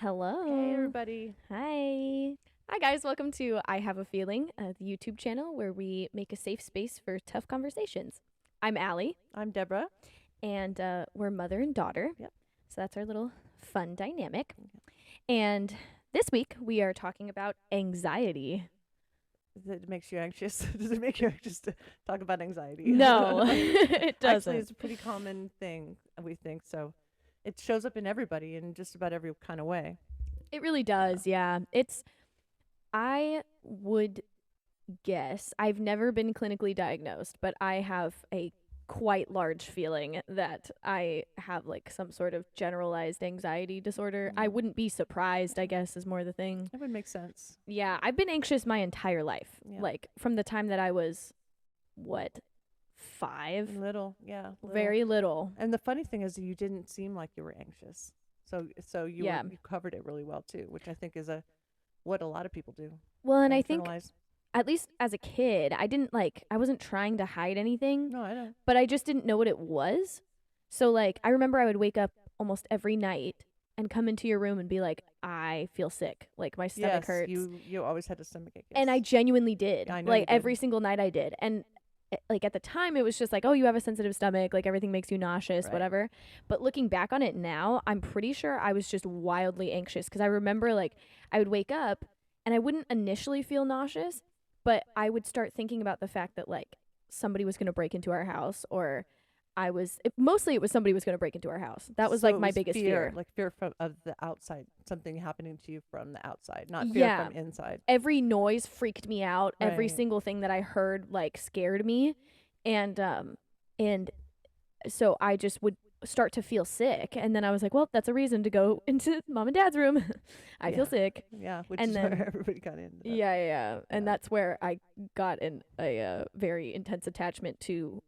Hello. Hey, everybody. Hi. Hi, guys. Welcome to I Have a Feeling, the YouTube channel where we make a safe space for tough conversations. I'm Allie, I'm Deborah. and we're mother and daughter. Yep. So that's our little fun dynamic. And this week we are talking about anxiety. It makes you anxious. Does it make you anxious to talk about anxiety? No, it doesn't. Actually, it's a pretty common thing, we think. So it shows up in everybody in just about every kind of way. It really does, yeah. I would guess, I've never been clinically diagnosed, but I have a quite large feeling that I have like some sort of generalized anxiety disorder. I wouldn't be surprised, I guess, is more the thing. That would make sense. Yeah, I've been anxious my entire life. Yeah. Like from the time that I was, what, 5? Little, yeah. Very little. And the funny thing is, you didn't seem like you were anxious. So you Yeah. you covered it really well too, which I think is what a lot of people do. Well, and They I think internalize. at least as a kid, I wasn't trying to hide anything, No, I don't. but I just didn't know what it was. So like I remember I would wake up almost every night and come into your room and be like, I feel sick. Like my stomach Yes, hurts. you always had a stomachache. And I genuinely did. I know Like you did. every single night I did. And like at the time it was just like, oh, you have a sensitive stomach, like everything makes you nauseous, Right. whatever. But looking back on it now, I'm pretty sure I was just wildly anxious because I remember like I would wake up and I wouldn't initially feel nauseous, but I would start thinking about the fact that like somebody was going to break into our house, or mostly it was somebody was going to break into our house. That was So like it my was biggest fear. like fear of the outside, something happening to you from the outside, not fear Yeah. from inside. Every noise freaked me out. Every Right. single thing that I heard like scared me, and so I just would start to feel sick, and then I was like, well, that's a reason to go into mom and dad's room. I Yeah. feel sick. Yeah, which And is then- where everybody got into that. Yeah. And Yeah. that's where I got a very intense attachment to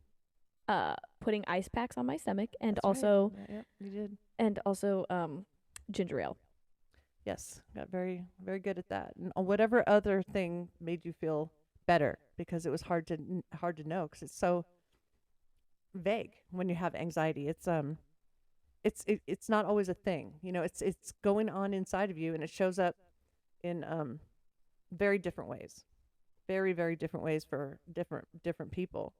putting ice packs on my stomach, and That's right. also Yeah, you did. ginger ale. Yes, got very very good at that. And whatever other thing made you feel better, because it was hard to know, because it's so vague when you have anxiety. It's not always a thing. It's going on inside of you, and it shows up in very different ways. Very very different ways for different people.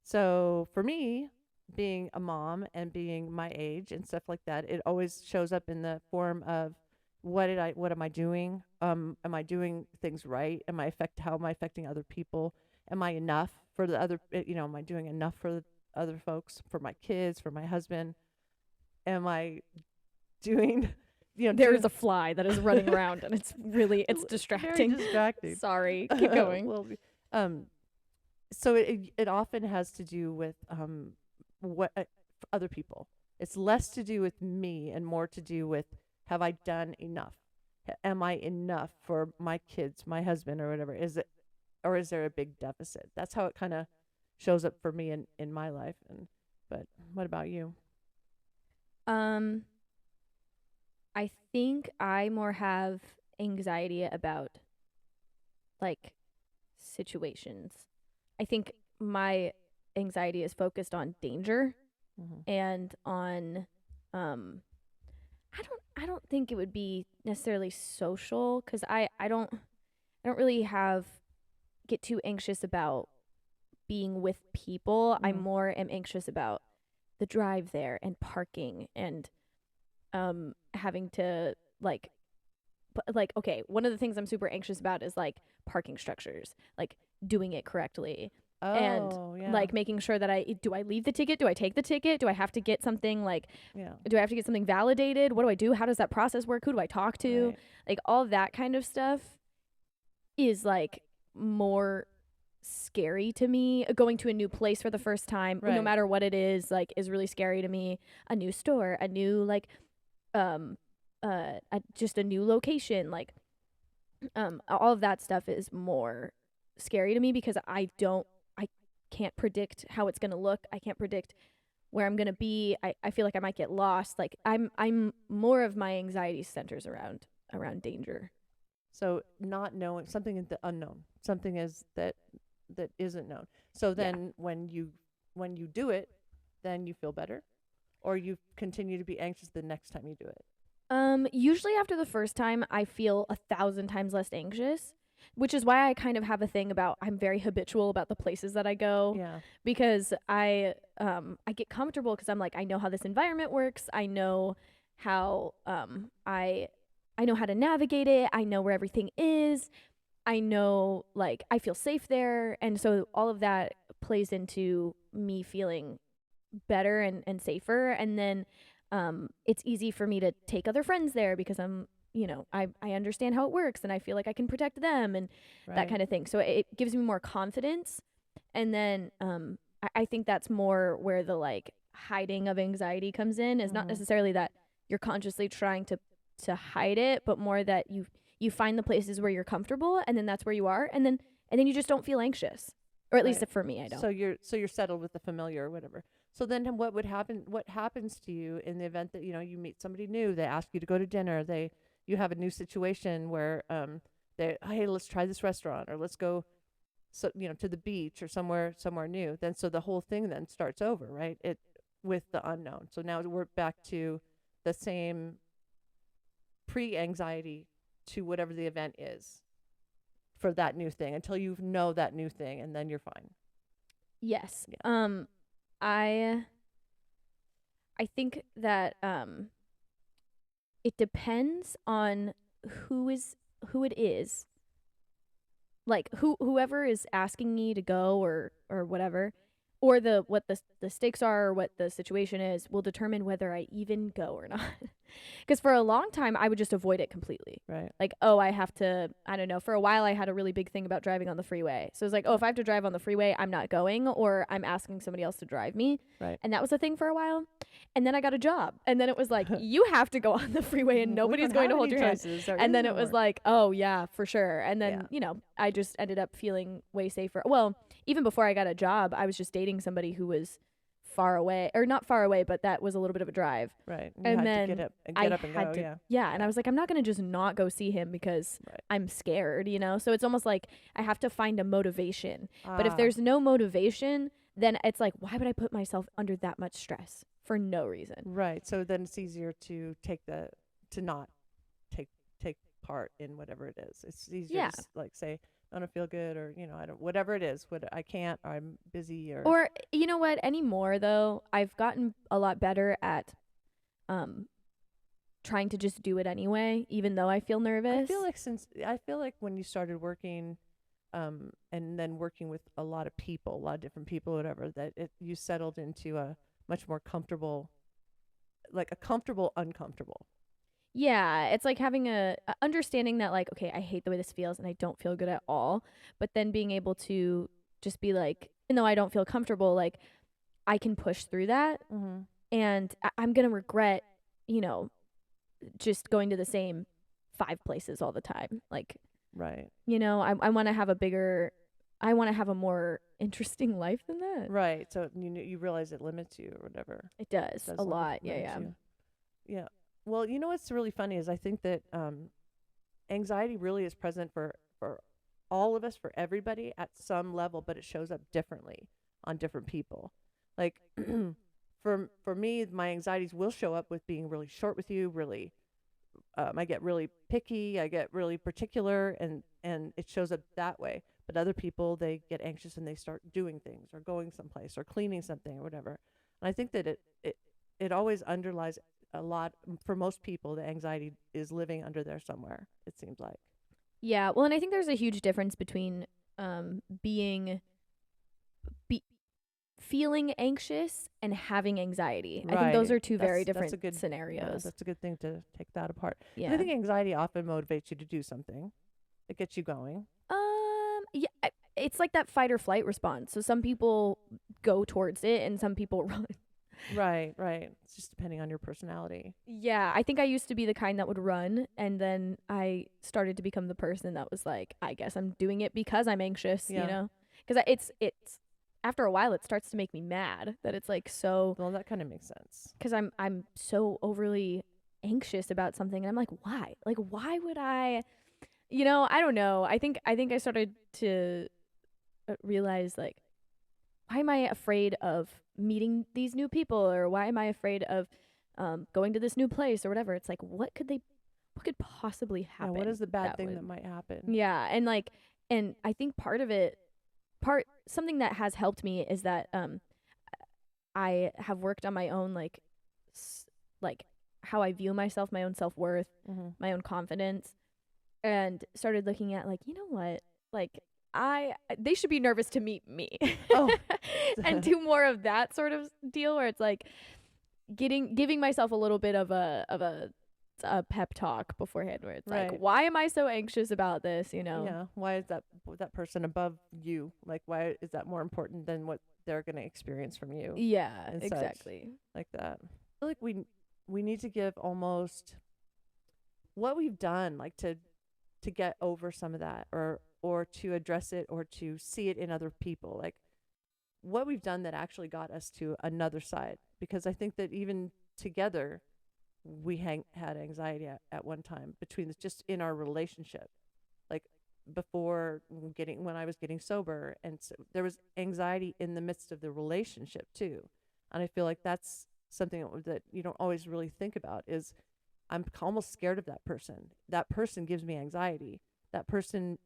So for me, being a mom and being my age and stuff like that, it always shows up in the form of what am I doing? Am I doing things right? How am I affecting other people? Am I enough for the other, am I doing enough for the other folks, for my kids, for my husband? Am I doing, There's a fly that is running around, and it's very distracting. distracting. Sorry, keep going. Well, so it often has to do with what other people. It's less to do with me and more to do with, have I done enough? Am I enough for my kids, my husband, or whatever? Or is there a big deficit? That's how it kind of shows up for me in my life. But what about you? I think I more have anxiety about like situations. I think my anxiety is focused on danger Mm-hmm. and on I don't think it would be necessarily social, cuz I don't really get too anxious about being with people. I Mhm. more am anxious about the drive there and parking and having to okay, one of the things I'm super anxious about is like parking structures, like doing it correctly, and Oh, yeah. like making sure that I leave the ticket, do I take the ticket, do I have to get something like Yeah. do I have to get something validated, what do I do, how does that process work, who do I talk to, Right. like all of that kind of stuff is like more scary to me. Going to a new place for the first time, no Right. matter what it is, like is really scary to me. A new store, a new like just a new location, like all of that stuff is more scary to me because I can't predict how it's going to look. I can't predict where I'm going to be. I feel like I might get lost. Like I'm more of my anxiety centers around danger. So not knowing something in the unknown, something is that isn't known. So Yeah. then when you do it, then you feel better, or you continue to be anxious the next time you do it. Usually after the first time, I feel 1,000 times less anxious, which is why I kind of have a thing about I'm very habitual about the places that I go Yeah. because I get comfortable because I'm like I know how this environment works. I know how I know how to navigate it. I know where everything is. I know like I feel safe there, and so all of that plays into me feeling better and safer. And then it's easy for me to take other friends there because I understand how it works and I feel like I can protect them and that Right. kind of thing. So it gives me more confidence. And then I think that's more where the like hiding of anxiety comes in is not Mhm. necessarily that you're consciously trying to hide it, but more that you find the places where you're comfortable and then that's where you are and then you just don't feel anxious. Or at least Right. for me, I don't. So you're settled with the familiar or whatever. So then what would happen what happens to you in the event that, you meet somebody new, they ask you to go to dinner, you have a new situation where they hey, let's try this restaurant or let's go to the beach or somewhere new. Then so the whole thing then starts over, right? It with the unknown. So now we're back to the same pre-anxiety to whatever the event is for that new thing until you know that new thing and then you're fine. Yes. Yeah. I I think that it depends on who it is. Like whoever is asking me to go or whatever, or the what the stakes are or what the situation is will determine whether I even go or not. Because for a long time, I would just avoid it completely. Right. Like, oh, I have to, I don't know. For a while, I had a really big thing about driving on the freeway. So it's like, oh, if I have to drive on the freeway, I'm not going, or I'm asking somebody else to drive me. Right. And that was a thing for a while. And then I got a job. And then it was like, you have to go on the freeway and We nobody's don't going to have hold any your hand. choices. There And is then no it was more. like, oh, yeah, for sure. And Yeah. then, I just ended up feeling way safer. Well, even before I got a job, I was just dating somebody who was far away, or not far away, but that was a little bit of a drive. Right. You And had to then get up and had go. to, Yeah. yeah. And I was like, I'm not going to just not go see him because Right. I'm scared, So it's almost like I have to find a motivation. But if Ah. there's no motivation, then it's like, why would I put myself under that much stress for no reason? Right. So then it's easier to not take take part in whatever it is. It's easier Yeah. to like say I don't feel good or I don't whatever it is. What I can't. Or I'm busy or Or you know what? Anymore though, I've gotten a lot better at um trying to just do it anyway, even though I feel nervous. I feel like when you started working and then working with a lot of people, a lot of different people, whatever, that you settled into a much more comfortable, like a comfortable, uncomfortable. Yeah, it's like having a understanding that like, okay, I hate the way this feels and I don't feel good at all, but then being able to just be like, even though I don't feel comfortable, like I can push through that Mm-hmm. and I'm going to regret, you know, just going to the same 5 places all the time. Like, Right. I want to have I want to have a more interesting life than that. Right. So you realize it limits you or whatever. It does a lot. Yeah, limit yeah. you. Yeah. Well, what's really funny is I think that anxiety really is present for all of us, for everybody at some level, but it shows up differently on different people. Like for me, my anxieties will show up with being really short with you, really I get really picky, I get really particular, and it shows up that way. But other people, they get anxious and they start doing things or going someplace or cleaning something or whatever. And I think that it always underlies a lot for most people. The anxiety is living under there somewhere. It seems like. Yeah, well, and I think there's a huge difference between being be feeling anxious and having anxiety. I think those Right. are two very That's different a good scenarios. that's a good thing to take that apart. And I Yeah. think anxiety often motivates you to do something. It gets you going. Yeah, it's like that fight or flight response. So some people go towards it and some people run. Right, right. It's just depending on your personality. Yeah, I think I used to be the kind that would run, and then I started to become the person that was like, I guess I'm doing it because I'm anxious, Yeah. Because it's after a while it starts to make me mad that it's like so Well, that kind of makes sense. because I'm so overly anxious about something, and I'm like, why? Like, why would I? I don't know. I think I started to realize like, why am I afraid of meeting these new people, or why am I afraid of going to this new place or whatever. It's like, what could possibly Yeah, happen? what is the bad thing would, that might happen? yeah, and like, and I think something that has helped me is that I have worked on my own like how I view myself, my own self-worth, Mm-hmm. my own confidence, and started looking at like, you know what? Like they should be nervous to meet me. Oh. And do more of that sort of deal where it's like giving myself a little bit of a pep talk beforehand where it's like, Right. why am I so anxious about this, Yeah. Why is that person above you? Like, why is that more important than what they're going to experience from you? Yeah, and such. exactly. Like that. I feel like we need to give almost what we've done, like to get over some of that, or to address it, or to see it in other people, like what we've done that actually got us to another side. Because I think that even together we had anxiety at one time between just in our relationship, like before when I was getting sober, and so there was anxiety in the midst of the relationship too. And I feel like that's something that you don't always really think about, is I'm almost scared of that person. That person gives me anxiety. That person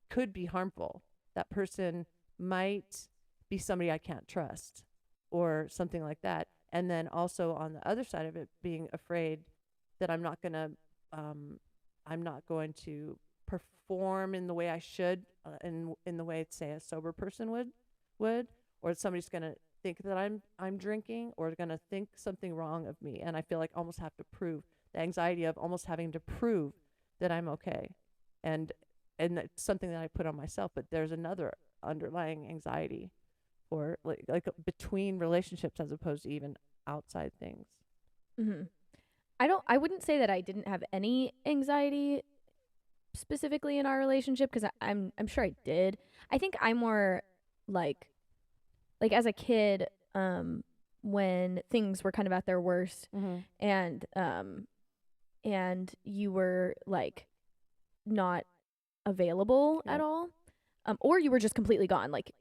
could be harmful. That person might be somebody I can't trust, or something like that. And then also on the other side of it, being afraid that I'm not going to perform in the way I should, in the way, say, a sober person would, or somebody's going to think that I'm drinking, or going to think something wrong of me. And I feel like I almost have to prove, the anxiety of almost having to prove that I'm okay. And it's something that I put on myself, but there's another underlying anxiety, or like between relationships, as opposed to even outside things. Mm-hmm. I wouldn't say that I didn't have any anxiety specifically in our relationship, because I'm sure I did. I think I'm more like as a kid, when things were kind of at their worst, Mm-hmm. and you were like not available at Right. all, or you were just completely gone, like,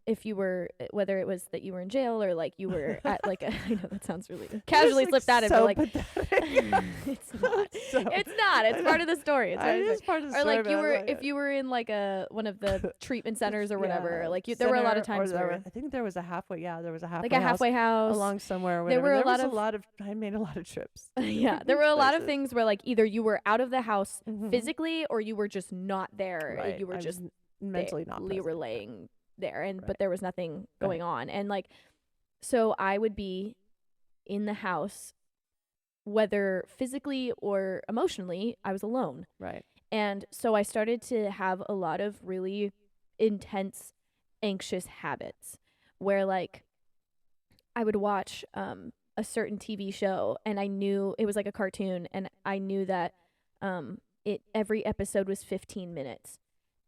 if you were, whether it was that you were in jail, or like you were at like I know that sounds really casually slipped out of it, so like pathetic. it's not. So- It's not. It's part of the story. It's part of It the is part of the or story. like but you I'm were, like, if you were in like one of the treatment centers or whatever, like there were a lot of center, or times where I think there was a halfway. Yeah, there was a halfway like a halfway house. along somewhere. Or There whatever. were There was a lot of. I made a lot of trips. yeah, there were a lot of places. things where like either you were out of the house Mhm. physically, or you were just not there. Right. You were I was just mentally not you were present. laying there, Right. but there was nothing going on. And like, so I would be in the house, whether physically or emotionally, I was alone. Right. And so I started to have a lot of really intense, anxious habits where like I would watch a certain TV show, and I knew it was like a cartoon, and I knew that every episode was 15 minutes.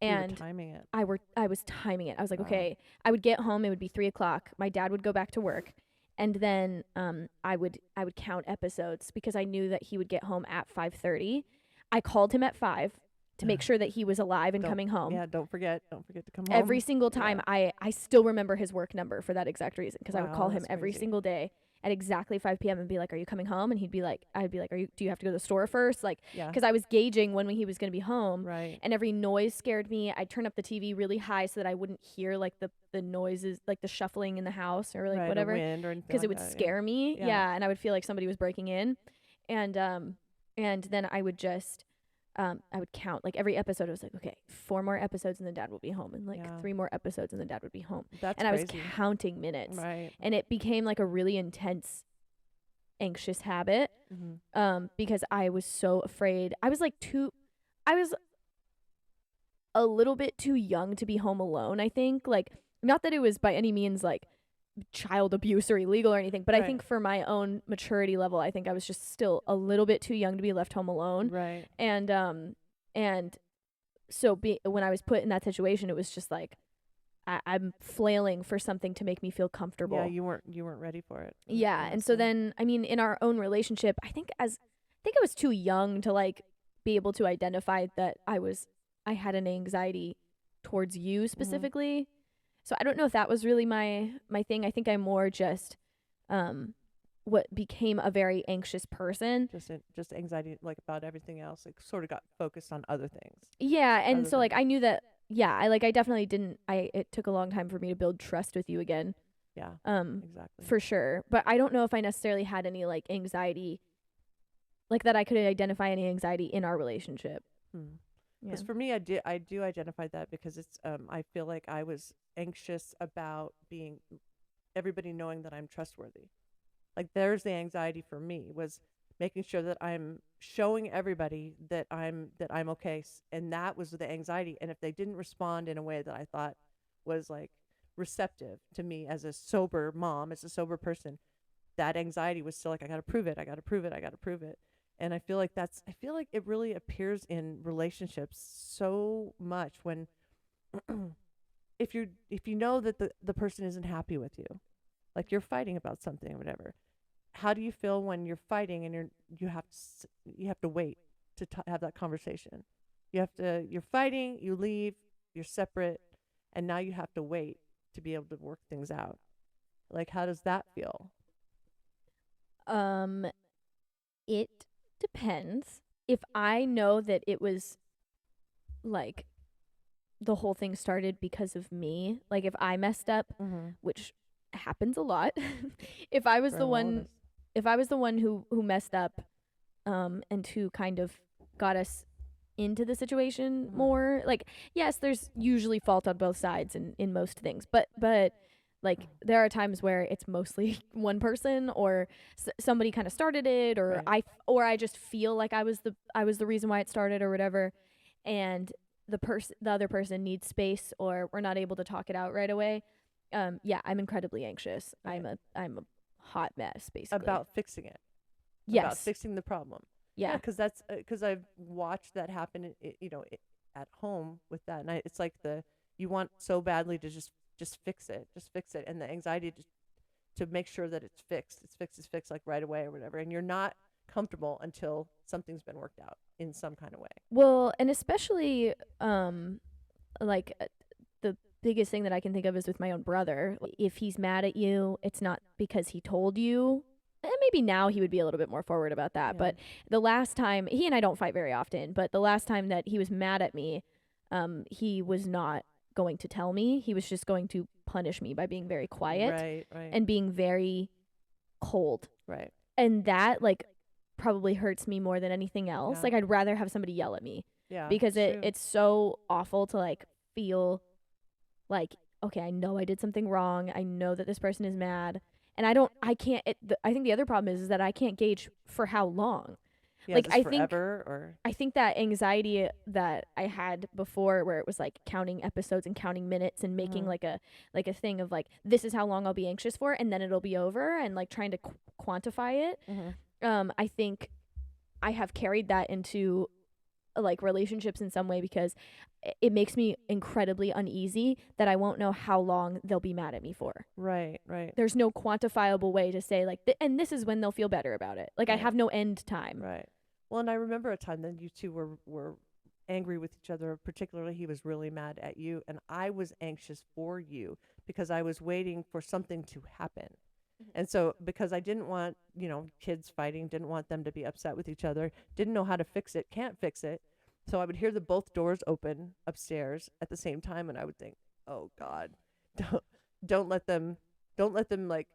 You were And timing it. I was timing it. I was like, Wow. okay, I would get home, it would be 3:00. My dad would go back to work, and then I would count episodes, because I knew that he would get home at 5:30. I called him at 5 to make sure that he was alive and Don't- coming home. Yeah. Don't forget to come home. Every single time. Yeah. I still remember his work number for that exact reason, because I would Wow, call him that's every crazy. single day at exactly 5 p.m. and be like, are you coming home? And I'd be like, do you have to go to the store first? Like, Yeah. because I was gauging when he was going to be home. Right. And every noise scared me. I'd turn up the TV really high so that I wouldn't hear like the noises, like the shuffling in the house, or like right, whatever, or wind or anything because it like would that, scare me. Yeah. Yeah, and I would feel like somebody was breaking in. And then I would just I would count, like every episode. I was like, okay, 4 more episodes and then dad will be home, and like Yeah. 3 more episodes and then dad would be home. That's And I was crazy. counting minutes, Right. and it became like a really intense, anxious habit. Mm-hmm. Because I was so afraid. I was a little bit too young to be home alone, I think. Like, not that it was by any means like child abuse or illegal or anything, but I Right. think for my own maturity level, I think I was just still a little bit too young to be left home alone. Right. And so when I was put in that situation, it was just like I'm flailing for something to make me feel comfortable. Yeah. You weren't ready for it. Yeah, and so honestly. then, I mean, in our own relationship, I think I was too young to like be able to identify that I had an anxiety towards you specifically. So I don't know if that was really my thing. I think I more just what became a very anxious person. Just anxiety, like, about everything else. Like, sort of got focused on other things Yeah, and other so like than I knew that, yeah, I definitely didn't, it took a long time for me to build trust with you again. yeah, Um exactly. for sure. But I don't know if I necessarily had any like anxiety, like that I could identify any anxiety in our relationship. Hmm. Yeah. Because for me, I do identify that, because it's I feel like I was anxious about being everybody knowing that I'm trustworthy. Like, there's the anxiety for me, was making sure that I'm showing everybody that I'm okay, and that was the anxiety. And if they didn't respond in a way that I thought was like receptive to me as a sober mom, as a sober person, that anxiety was still like, I got to prove it, I got to prove it, I got to prove it. And I feel like it really appears in relationships so much when if you know that the person isn't happy with you, like you're fighting about something or whatever. How do you feel when you're fighting and you have to wait to have that conversation? You're fighting, you leave, you're separate, and now you have to wait to be able to work things out. Like, how does that feel? Um it depends. If I know that it was like the whole thing started because of me, like if I messed up, Mm-hmm. which happens a lot, if I was For the all of one us. if I was the one who messed up, and who kind of got us into the situation Mm-hmm. more, like, yes, there's usually fault on both sides in most things, but like there are times where it's mostly one person, or somebody kind of started it, or Right. I just feel like I was the reason why it started or whatever, and the other person needs space, or we're not able to talk it out right away. Yeah, I'm incredibly anxious. Right. I'm a hot mess basically. About fixing it, about Yes. fixing the problem. Yeah, Yeah. because that's because I've watched that happen, at home with that, and it's like you want so badly to just fix it, and the anxiety to make sure that it's fixed like right away or whatever, and you're not comfortable until something's been worked out in some kind of way. Well, and especially like the biggest thing that I can think of is with my own brother. If he's mad at you, it's not because he told you. And maybe now he would be a little bit more forward about that. Yeah. But the last time, he and I don't fight very often, but the last time that he was mad at me, he was not going to tell me. He was just going to punish me by being very quiet Right. Right. and being very cold. Right. And that, like, probably hurts me more than anything else. Yeah. Like, I'd rather have somebody yell at me, Yeah. because True. it's so awful to like feel like, okay, I know I did something wrong. I know that this person is mad, and I can't. I think the other problem is that I can't gauge for how long. Yeah. Is Like this forever or? I think that anxiety that I had before, where it was like counting episodes and counting minutes and making Mm-hmm. like a thing of like, this is how long I'll be anxious for, and then it'll be over, and like trying to quantify it. Mm-hmm. I think I have carried that into like relationships in some way, because it makes me incredibly uneasy that I won't know how long they'll be mad at me for. Right. Right. There's no quantifiable way to say like, and this is when they'll feel better about it. Like, I Right. have no end time. Right. Well, and I remember a time that you two were angry with each other. Particularly, he was really mad at you, and I was anxious for you because I was waiting for something to happen. And so, because I didn't want, kids fighting, didn't want them to be upset with each other, didn't know how to fix it, can't fix it. So I would hear the both doors open upstairs at the same time, and I would think, "Oh God, don't don't let them, like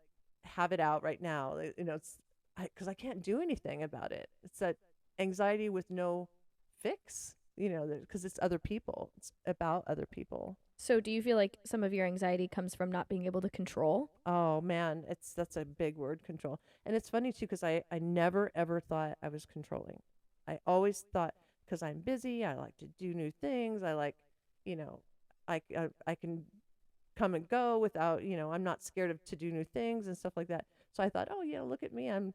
have it out right now." It's because I can't do anything about it. It's that anxiety with no fix. Because it's other people. It's about other people. So do you feel like some of your anxiety comes from not being able to control? Oh man, that's a big word, control. And it's funny too, because I never ever thought I was controlling. I always thought, because I'm busy, I like to do new things. I like, you know, I can come and go without, I'm not scared of to do new things and stuff like that. So I thought, oh yeah, look at me, I'm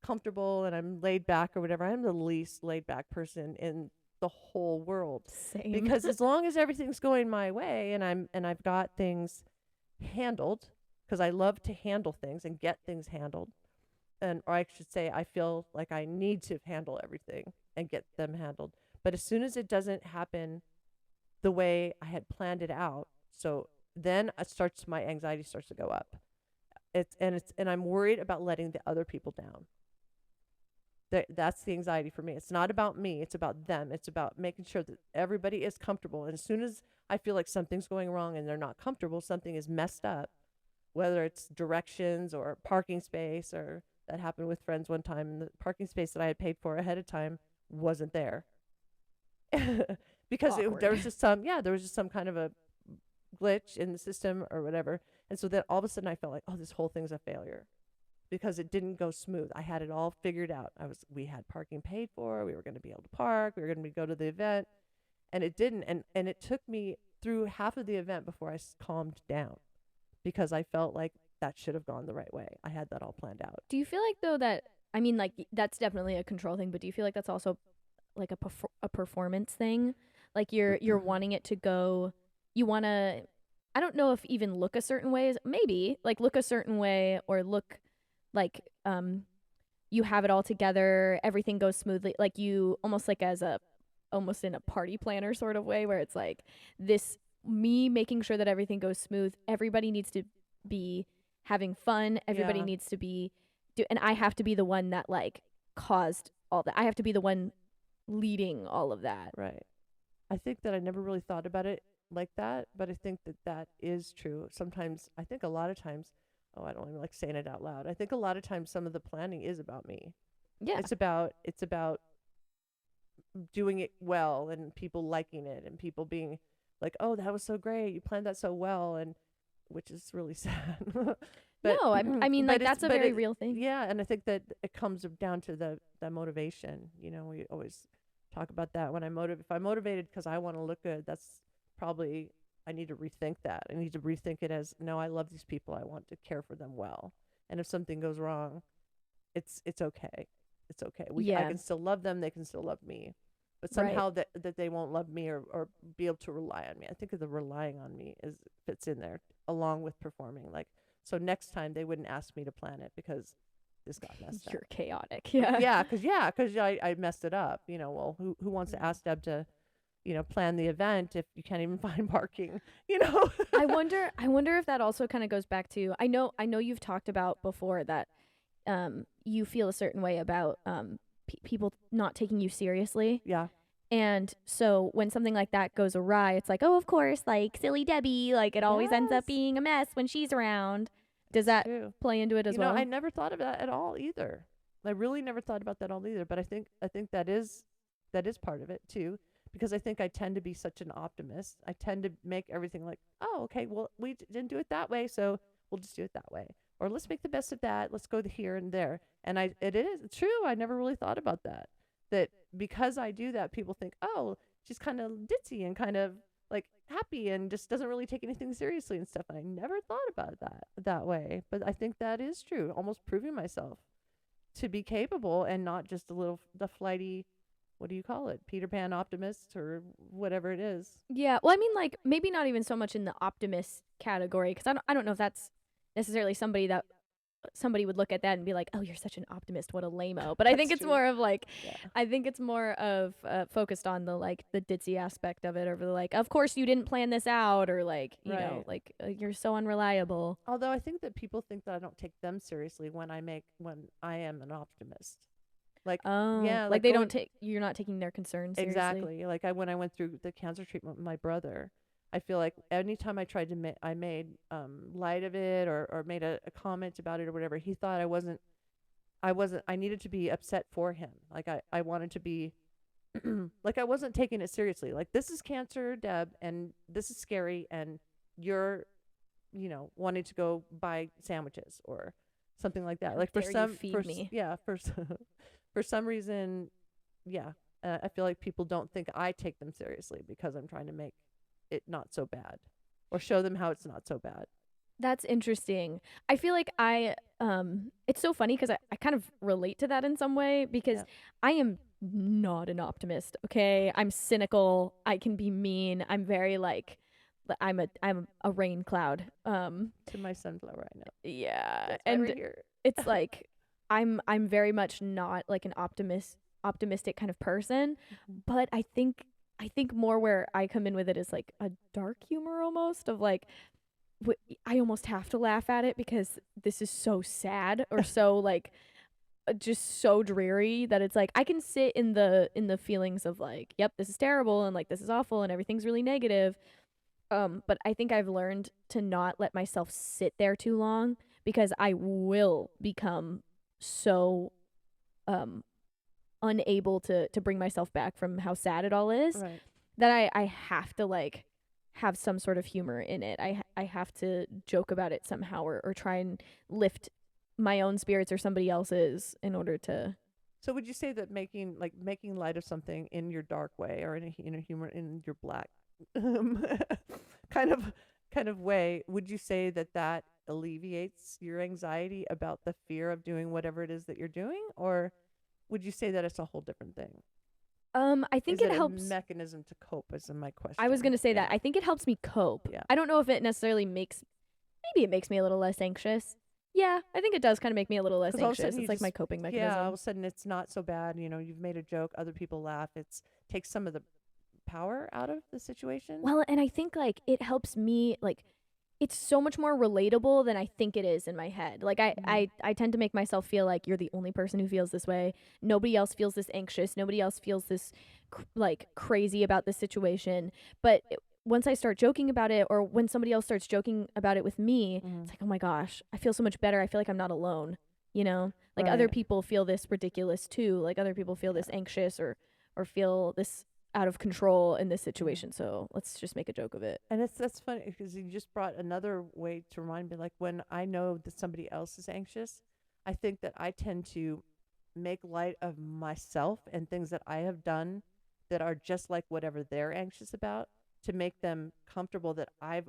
comfortable and I'm laid back or whatever. I'm the least laid back person in the whole world, Same. because as long as everything's going my way and I've got things handled, because I love to handle things and get things handled, and or I should say I feel like I need to handle everything and get them handled. But as soon as it doesn't happen the way I had planned it out, so then my anxiety starts to go up. And I'm worried about letting the other people down. That's the anxiety for me. It's not about me, it's about them. It's about making sure that everybody is comfortable. And as soon as I feel like something's going wrong and they're not comfortable, something is messed up, whether it's directions or parking space, or that happened with friends one time, the parking space that I had paid for ahead of time wasn't there. Because there was just some kind of a glitch in the system or whatever. And so then all of a sudden I felt like, oh, this whole thing's a failure because it didn't go smooth. I had it all figured out. We had parking paid for. We were going to be able to park. We were going to go to the event, and it didn't. And it took me through half of the event before I calmed down, because I felt like that should have gone the right way. I had that all planned out. Do you feel like though that, I mean, like that's definitely a control thing, but do you feel like that's also like a performance thing? Like you're wanting it to go, you want to, I don't know if even look a certain way, maybe like look a certain way, or look like you have it all together, everything goes smoothly, like you almost like as a almost in a party planner sort of way, where it's like this, me making sure that everything goes smooth, everybody needs to be having fun, everybody Yeah. needs to be and I have to be the one that like caused all that, I have to be the one leading all of that. Right. I think that I never really thought about it like that, but I think that that is true. Sometimes, I think a lot of times, oh, I don't even like saying it out loud. I think a lot of times some of the planning is about me. Yeah. It's about doing it well and people liking it and people being like, "Oh, that was so great. You planned that so well," and which is really sad. But No, I mean but like that's a but very real thing. yeah, and I think that it comes down to the motivation. We always talk about that. If I'm motivated because I want to look good, that's probably, I need to rethink that. I need to rethink it as, no, I love these people. I want to care for them well. And if something goes wrong, it's okay. It's okay. I Yeah. can still love them. They can still love me. But Right. somehow that they won't love me or be able to rely on me. I think of the relying on me fits in there along with performing. Like, so next time they wouldn't ask me to plan it because this got messed up. You're chaotic. Yeah. Because I messed it up. Well, who wants to ask Deb to, plan the event if you can't even find parking? I wonder if that also kind of goes back to, I know you've talked about before that you feel a certain way about people not taking you seriously. Yeah. And so when something like that goes awry, it's like, oh, of course, like silly Debbie, like it always ends up Yes. being a mess when she's around. Does that True. play into it as well? I never thought of that at all either. I really never thought about that all either. But I think that is part of it too, because I think I tend to be such an optimist. I tend to make everything like, oh, okay, well, we didn't do it that way, so we'll just do it that way, or let's make the best of that. Let's go here and there. And it is true. I never really thought about that. That because I do that, people think, oh, she's kind of ditzy and kind of like happy and just doesn't really take anything seriously and stuff. And I never thought about that way. But I think that is true. Almost proving myself to be capable and not just the flighty, what do you call it? Peter Pan optimist or whatever it is. Yeah. Well, I mean, like maybe not even so much in the optimist category, because I don't know if that's necessarily somebody would look at that and be like, oh, you're such an optimist, what a lame-o. But I think it's true. more of like, Yeah. I think it's more of focused on the like the ditzy aspect of it, or the like, of course you didn't plan this out, or like, you know, Right. like you're so unreliable. Although I think that people think that I don't take them seriously when I am an optimist. Like, Oh, yeah, like like they going- don't take, you're not taking their concerns seriously. exactly. Like when I went through the cancer treatment with my brother, I feel like anytime I tried to I made light of it or made a comment about it or whatever, he thought I needed to be upset for him. Like I wanted to be like I wasn't taking it seriously. Like, this is cancer, Deb, and this is scary, and you're wanting to go buy sandwiches or something like that. How Like for dare you some feed for me. yeah, for some reason, yeah. I feel like people don't think I take them seriously because I'm trying to make it not so bad or show them how it's not so bad. That's interesting. I feel like it's so funny because I kind of relate to that in some way, because Yeah. I am not an optimist. Okay. I'm cynical. I can be mean. I'm very like, I'm a rain cloud. To my sunflower, I know. Yeah. That's why And we're here. it's like, I'm very much not like an optimistic kind of person, Mhm. but I think more where I come in with it is like a dark humor almost, of like, I almost have to laugh at it because this is so sad or so like just so dreary that it's like I can sit in the feelings of like, yep, this is terrible and like this is awful and everything's really negative. But I think I've learned to not let myself sit there too long because I will become so um unable to bring myself back from how sad it all is Right. that I have to like have some sort of humor in it. I have to joke about it somehow or try and lift my own spirits or somebody else's in order to. So would you say that making light of something in your dark way or in a humor in your black um, kind of kind of way, would you say that that alleviates your anxiety about the fear of doing whatever it is that you're doing, or would you say that it's a whole different thing? I think Is it it a helps. mechanism to cope? Is my question. I was going to say Yeah. that. I think it helps me cope. Yeah. I don't know if it necessarily makes, maybe it makes me a little less anxious. Yeah, I think it does kind of make me a little less 'Cause all of a anxious. sudden It's you like my just coping Yeah, mechanism. all of a sudden it's not so bad. You know, you've made a joke, other people laugh. It's takes some of the power out of the situation. Well, and I think like it helps me like it's so much more relatable than I think it is in my head. Like I tend to make myself feel like you're the only person who feels this way. Nobody else feels this anxious. Nobody else feels this like crazy about this situation. But once I start joking about it or when somebody else starts joking about it with me, Mhm. it's like, "Oh my gosh, I feel so much better. I feel like I'm not alone." You know? Like other Right. people feel this ridiculous too. Like other people feel this anxious or feel this out of control in this situation. So let's just make a joke of it. And that's funny because you just brought another way to remind me. Like when I know that somebody else is anxious, I think that I tend to make light of myself and things that I have done that are just like whatever they're anxious about to make them comfortable that I've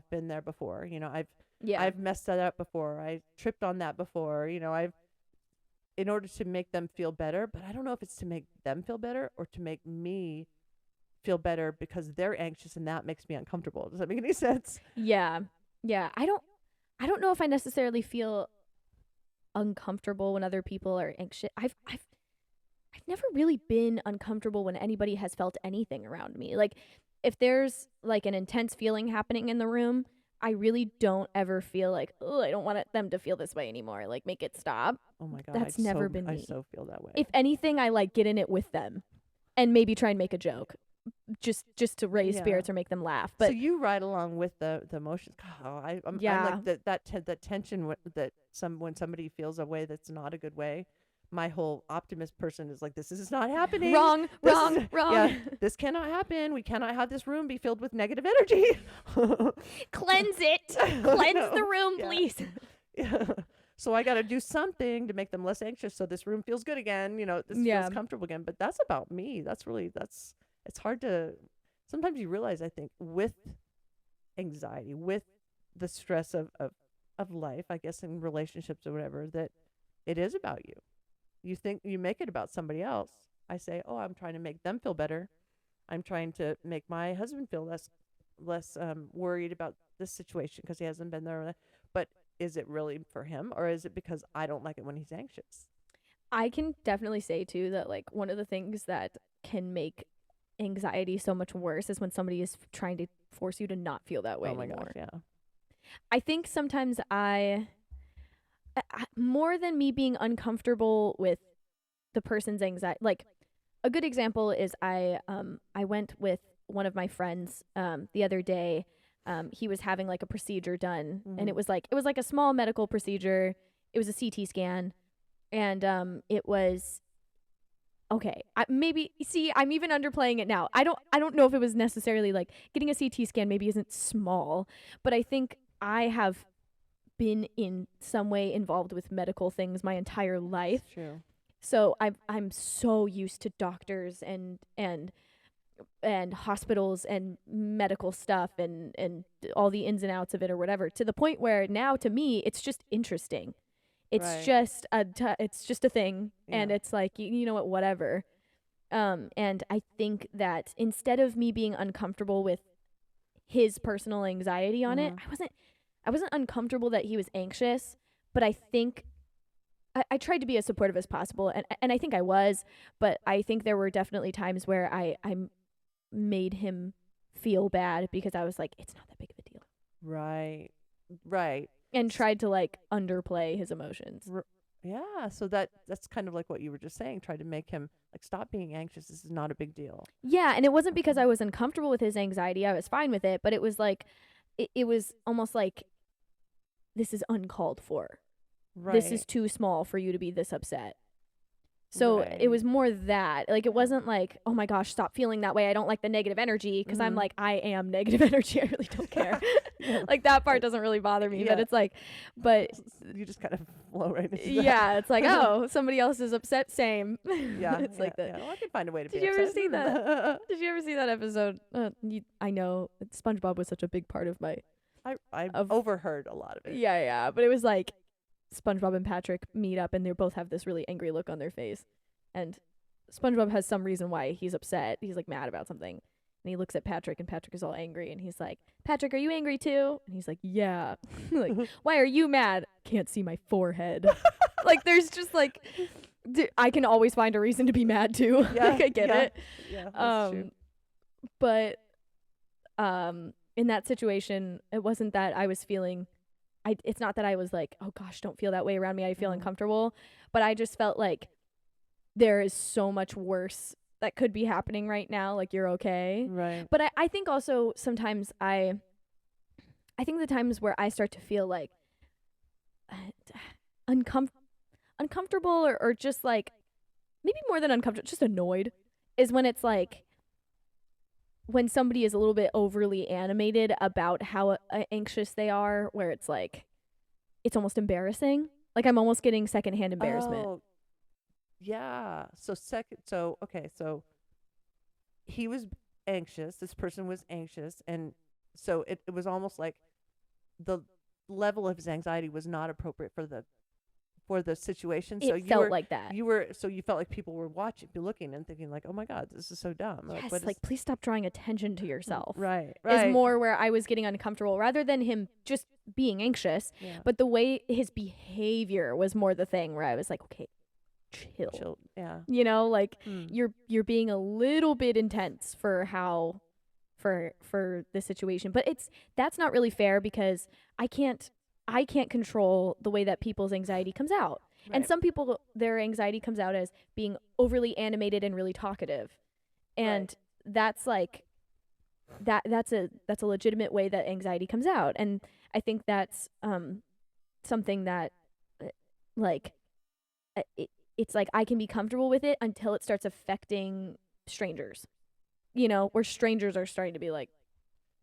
been there before. You know, Yeah. I've messed that up before. I tripped on that before. You know, I've in order to make them feel better, but I don't know if it's to make them feel better or to make me feel better because they're anxious and that makes me uncomfortable. Does that make any sense? Yeah. Yeah. I don't know if I necessarily feel uncomfortable when other people are anxious. I've never really been uncomfortable when anybody has felt anything around me. Like if there's like an intense feeling happening in the room, I really don't ever feel like, "Oh, I don't want them to feel this way anymore." Like make it stop. Oh my god, That's never been I me. so feel that way. If anything, I like get in it with them and maybe try and make a joke. Just to raise Yeah. spirits or make them laugh. So But you ride along with the emotions. God, I'm yeah. like that tension that when somebody feels a way that's not a good way. My whole optimist person is like, this is not happening. Wrong, This wrong, is- wrong. Yeah, this cannot happen. We cannot have this room be filled with negative energy. Cleanse it. Cleanse No. the room, Yeah. please. Yeah. So I got to do something to make them less anxious so this room feels good again, this Yeah. feels comfortable again. But that's about me. It's hard to sometimes you realize I think with anxiety, with the stress of life, I guess in relationships or whatever, that it is about you. You think you make it about somebody else. I say, "Oh, I'm trying to make them feel better. I'm trying to make my husband feel less worried about this situation because he hasn't been there." But is it really for him or is it because I don't like it when he's anxious? I can definitely say too that like one of the things that can make anxiety so much worse is when somebody is trying to force you to not feel that way Oh my anymore. gosh, yeah. I think sometimes more than me being uncomfortable with the person's anxiety, like a good example is I went with one of my friends the other day. He was having like a procedure done and it Mhm. was like a small medical procedure. It was a CT scan and it was okay. Maybe see, I'm even underplaying it now. I don't know if it was necessarily like getting a CT scan maybe isn't small, but I think I have been in some way involved with medical things my entire life. It's true. So I'm so used to doctors and hospitals and medical stuff and all the ins and outs of it or whatever to the point where now to me it's just interesting. It's Right. just it's just a thing and Yeah. it's like you know what whatever. And I think that instead of me being uncomfortable with his personal anxiety on it, Mhm. I wasn't uncomfortable that he was anxious, but I think I tried to be as supportive as possible, and I think I was, but I think there were definitely times where I made him feel bad because I was like, it's not that big of a deal. Right. Right. and tried to like underplay his emotions. Yeah, so that's kind of like what you were just saying, try to make him like stop being anxious. This is not a big deal. Yeah, and it wasn't because Mhm. I was uncomfortable with his anxiety. I was fine with it, but it was like it was almost like this is uncalled for. This is Right. too small for you to be this upset. So it was Right. more that. Like it wasn't like, "Oh my gosh, stop feeling that way. I don't like the negative energy," because I'm Mhm. like, I am negative energy. I really don't care. Yeah. Like that part Like, doesn't really bother me, but yeah. it's like but You just kind of flow right into that. yeah, it's like, "Oh, somebody else is upset, same." Yeah, It's yeah, like that. yeah. Well, I can find a way to be Did you ever upset. see that? Did you ever see that episode? I know SpongeBob was such a big part of my I've of overheard a lot of it. yeah, but it was like SpongeBob and Patrick meet up and they both have this really angry look on their face. And SpongeBob has some reason why he's upset. He's like mad about something. And he looks at Patrick and Patrick is all angry and he's like, "Patrick, are you angry too?" And he's like, "Yeah." Like, "Why are you mad?" "Can't see my forehead." Like there's just like I can always find a reason to be mad too. Yeah, Like I get yeah, it. yeah, that's true. But in that situation, it wasn't that I was feeling it's not that I was like, "Oh gosh, don't feel that way around me. I feel Mhm. uncomfortable." But I just felt like there is so much worse that could be happening right now. Like you're okay. Right. But I think also sometimes I think the times where I start to feel like uncom- uncomfortable or just like maybe more than uncomfortable, just annoyed is when it's like when somebody is a little bit overly animated about how anxious they are, where it's like it's almost embarrassing. Like I'm almost getting secondhand embarrassment. Oh, yeah. So okay, so he was anxious. This person was anxious, and so it was almost like the level of his anxiety was not appropriate for the situation. So It felt like that. you felt like people were watching, looking, and thinking like, oh my god, this is so dumb. Like, Yes, what like is please stop drawing attention to yourself. right, Is right, more where I was getting uncomfortable rather than him just being anxious, yeah, but the way his behavior was more the thing where I was like, okay, chill. yeah. You know, like Mm. you're being a little bit intense for how for the situation. But that's not really fair because I can't control the way that people's anxiety comes out. And Right. some people their anxiety comes out as being overly animated and really talkative. And that's like that's a legitimate way that anxiety comes out. And I think that's something that uh, like it's like I can be comfortable with it until it starts affecting strangers. You know, where strangers are starting to be like,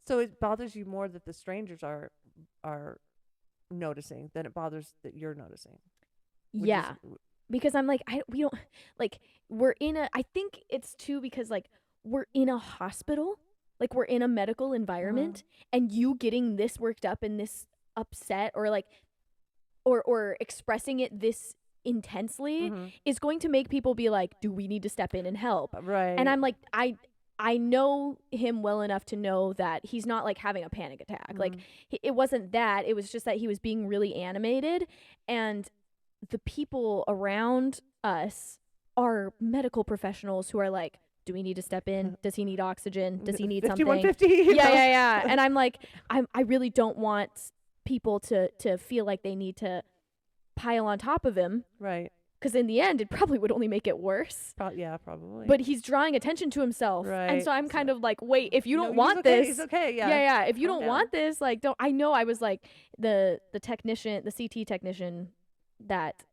So it bothers you more that the strangers are noticing than it bothers that you're noticing. Would you yeah, s- because I'm like we don't like we're in a I think it's too because like we're in a hospital, like we're in a medical environment and you getting this worked up and this upset or like or expressing it this intensely Mhm. is going to make people be like, "Do we need to step in and help?" Right. And I'm like, I know him well enough to know that he's not like having a panic attack. Like Mhm. it wasn't that. It was just that he was being really animated and the people around us are medical professionals who are like, "Do we need to step in? Does he need oxygen? Does he need something?" 5150. Yeah. And I'm like, I really don't want people to feel like they need to pile on top of him Right. because in the end it probably would only make it worse. Yeah, probably. But he's drawing attention to himself. And Right. so I'm kind of like, wait, if you No, don't he's want okay. this, He's okay. Yeah. yeah, if you Calm don't down. want this, like don't I know I was like the technician, the CT technician that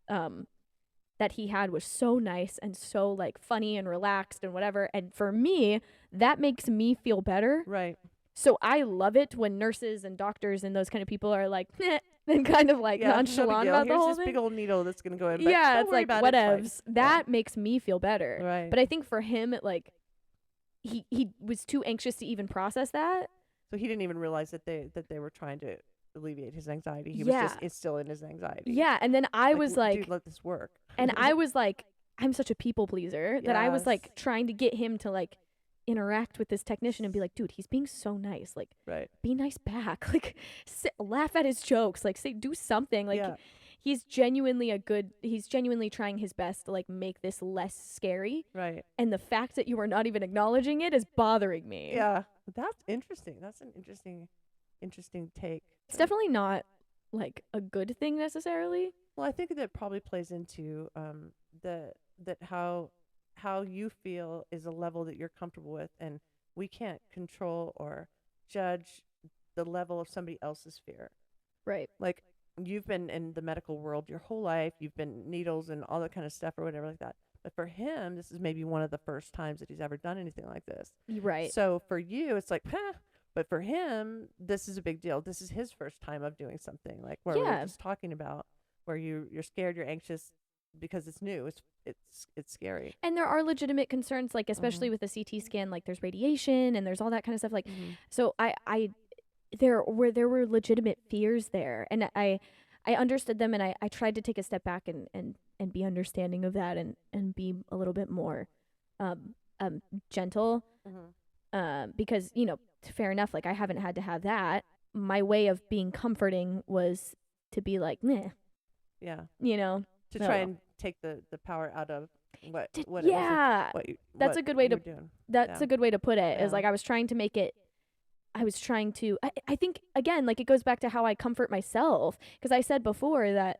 that he had was so nice and so like funny and relaxed and whatever. And for me, that makes me feel better. Right. So I love it when nurses and doctors and those kind of people are like, and kind of like Yeah. No big nonchalant deal. about the Here's whole this thing. big old needle that's gonna go in. But Yeah, don't it's worry like about it, it's whatevs. fine. That makes me feel better. Yeah. Right. But I think for him, it like he was too anxious to even process that. So he didn't even realize that they were trying to alleviate his anxiety. He was just Yeah. it's still in his anxiety. Yeah, and then I was like, dude, let this work. and I was like, I'm such a people pleaser that I was like Yes. trying to get him to like interact with this technician and be like, dude, he's being so nice. Like, Right. be nice back. Like, laugh at his jokes. Like, say, do something. Like, Yeah. he's genuinely trying his best to like make this less scary. Right. And the fact that you are not even acknowledging it is bothering me. Yeah. That's interesting. That's an interesting interesting take. It's definitely not like a good thing necessarily. Well, I think that probably plays into the that how you feel is a level that you're comfortable with, and we can't control or judge the level of somebody else's fear. Right. Like, you've been in the medical world your whole life, you've been needles and all that kind of stuff or whatever like that. But for him, this is maybe one of the first times that he's ever done anything like this. Right. So for you, it's like, huh. But for him, this is a big deal. This is his first time of doing something like where we're Yeah. just talking about, where you're scared, you're anxious because it's new. It's scary. And there are legitimate concerns, like especially Mhm. with the CT scan, like there's radiation and there's all that kind of stuff. Like, Mhm. so there were legitimate fears there, and I understood them, and I tried to take a step back and be understanding of that, and be a little bit more gentle, Mhm. because fair enough, like I haven't had to have that. My way of being comforting was to be like, meh, Yeah. To No. try and take the power out of what it was. yeah, What you that's what a good way you to were doing. that's Yeah. a good way to put it. Is Yeah. like I was trying to make it. I was trying to. I think again, like it goes back to how I comfort myself, because I said before that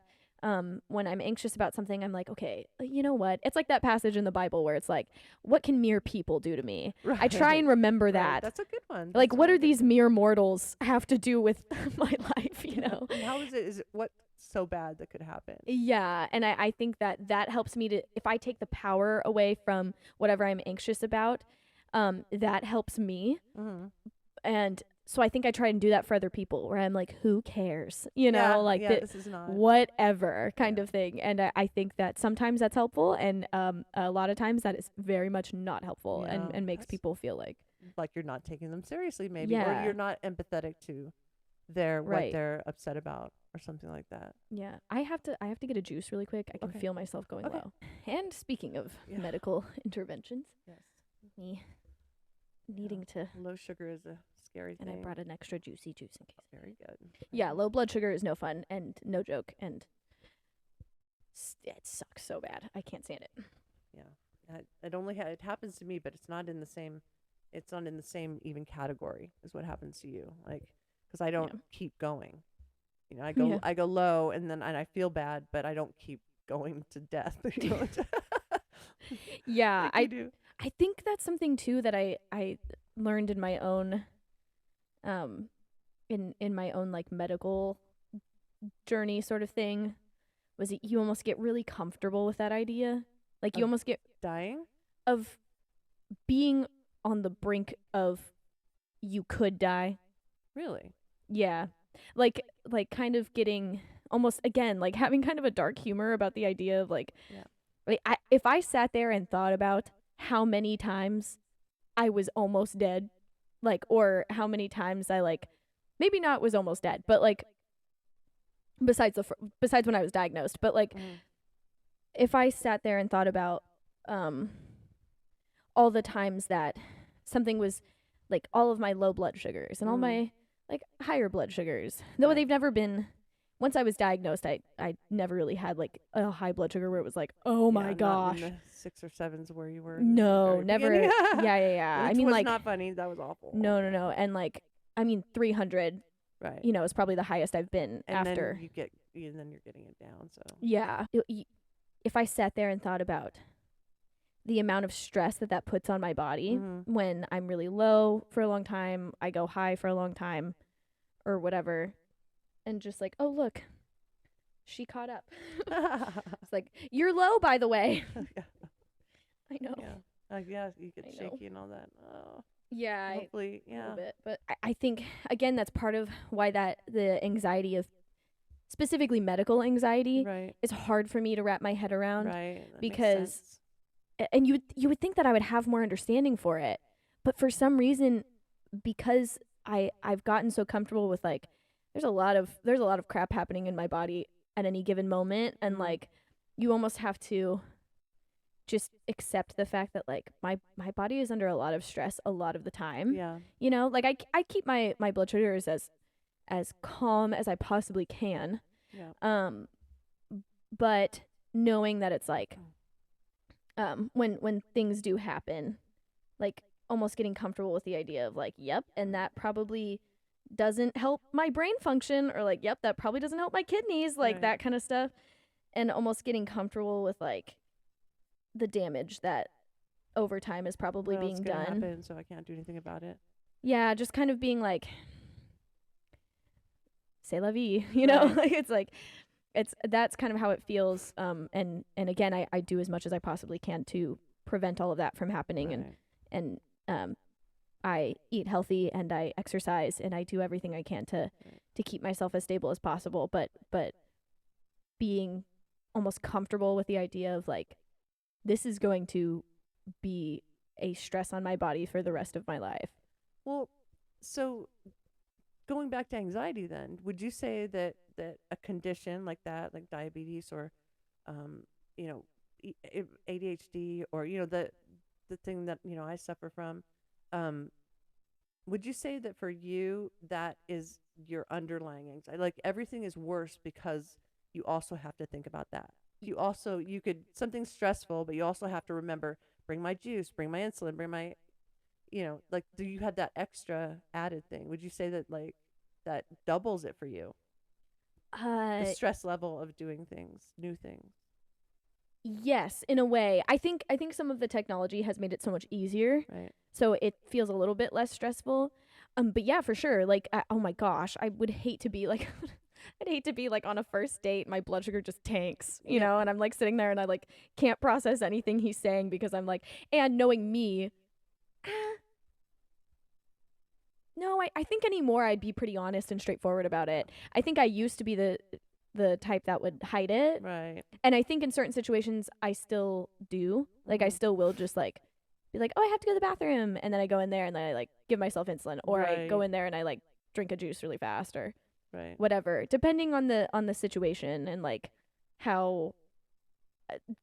when I'm anxious about something, I'm like, okay, you know what? It's like that passage in the Bible where it's like, what can mere people do to me? I try and remember Right. that. That's a good one. Like, That's a what really are good these one. mere mortals have to do with my life? And how is it what's so bad that could happen? Yeah, and I think that helps me to, if I take the power away from whatever I'm anxious about, that helps me. Mm-hmm. And so I think I try and do that for other people, where I'm like, who cares? Like this is not whatever kind Yeah. of thing. And I think that sometimes that's helpful, and a lot of times that is very much not helpful, Yeah, and makes that's- people feel like, like you're not taking them seriously, maybe, or Yeah. you're not empathetic to what Right. they're upset about, or something like that. yeah. I have to get a juice really quick. I can Okay. feel myself going Okay. low. And speaking of Yeah. medical interventions, Yes. me needing to, Low sugar is a scary and thing. I brought an extra juicy juice in case. Very good. Yeah, low blood sugar is no fun, and no joke, and it sucks so bad. I can't stand it. Yeah. It happens to me, but it's not in the same. It's not in the same even category as what happens to you. Like, because I don't Yeah. keep going. I Yeah. I go low, and then I feel bad, but I don't keep going to death. Yeah, Like I you do. I think that's something too that I learned in my own in my own like medical journey sort of thing, was that you almost get really comfortable with that idea. Like you Of almost get Dying. of being on the brink of you could die. Really. Yeah. Like kind of getting almost, again, like having kind of a dark humor about the idea of like, Yeah. If I sat there and thought about how many times I was almost dead, like, or how many times I like, maybe not was almost dead, but like besides besides when I was diagnosed, but like Mhm. if I sat there and thought about all the times that something was like all of my low blood sugars and all Mhm. my like higher blood sugars, though Right. they've never been, once I was diagnosed, I never really had like a high blood sugar where it was like, oh my Not gosh. in the 6 or 7s where you were. No, very never. beginning. Yeah. I Which mean, was like, not funny. That was awful. no. And like, I mean, 300, Right. is probably the highest I've been And after. then you're getting it down. So. Yeah. If I sat there and thought about the amount of stress that puts on my body Mhm. when I'm really low for a long time, I go high for a long time, or whatever, and just like, oh, look, she caught up. It's like, you're low, by the way. Yeah. I know. Yeah. You get I know. shaky and all that. Oh. Yeah, Hopefully, a little yeah. bit. But I think, again, that's part of why the anxiety of, specifically medical anxiety, Right. is hard for me to wrap my head around. Right. That makes because sense. And you would think that I would have more understanding for it, but for some reason, because I've gotten so comfortable with like, there's a lot of crap happening in my body at any given moment, and Mhm. like you almost have to just accept the fact that like my body is under a lot of stress a lot of the time. Yeah. Like I keep my blood sugars as calm as I possibly can. Yeah. But knowing that it's like when things do happen, like almost getting comfortable with the idea of like, yep, and that probably doesn't help my brain function, or like, yep, that probably doesn't help my kidneys, like Right. that kind of stuff. And almost getting comfortable with like the damage that over time is probably Well, it's being gonna done. happen, so I can't do anything about it. Yeah, just kind of being like, c'est la vie, you know? Right. Like it's like it's that's kind of how it feels. And again, I do as much as I possibly can to prevent all of that from happening, Right. and I eat healthy and I exercise and I do everything I can Right. to keep myself as stable as possible, but being almost comfortable with the idea of like, this is going to be a stress on my body for the rest of my life. Well, so going back to anxiety, then would you say that a condition like that, like diabetes or, um, you know, ADHD, or the thing that I suffer from, um, would you say that for you that is your underlying anxiety? Like everything is worse because you also have to think about that. You could something stressful, but you also have to remember, bring my juice, bring my insulin, bring my, like, do you have that extra added thing? Would you say that, like, that doubles it for you, the Uh stress level of doing things, new things? yes, in a way. I think some of the technology has made it so much easier, Right. so it feels a little bit less stressful. But yeah, for sure. Like, oh my gosh, I would hate to be like, I'd hate to be like on a first date, my blood sugar just tanks, Yeah. and I'm like sitting there and I like can't process anything he's saying because I'm like, and knowing me, eh, no, I think anymore I'd be pretty honest and straightforward about it. I think I used to be the type that would hide it, Right. and I think in certain situations I still do. Like I Mhm. still will just like be like, "Oh, I have to go to the bathroom." And then I go in there and then I like give myself insulin, or I go Right. in there and I like drink a juice really fast, or Right. whatever, depending on the situation and like how,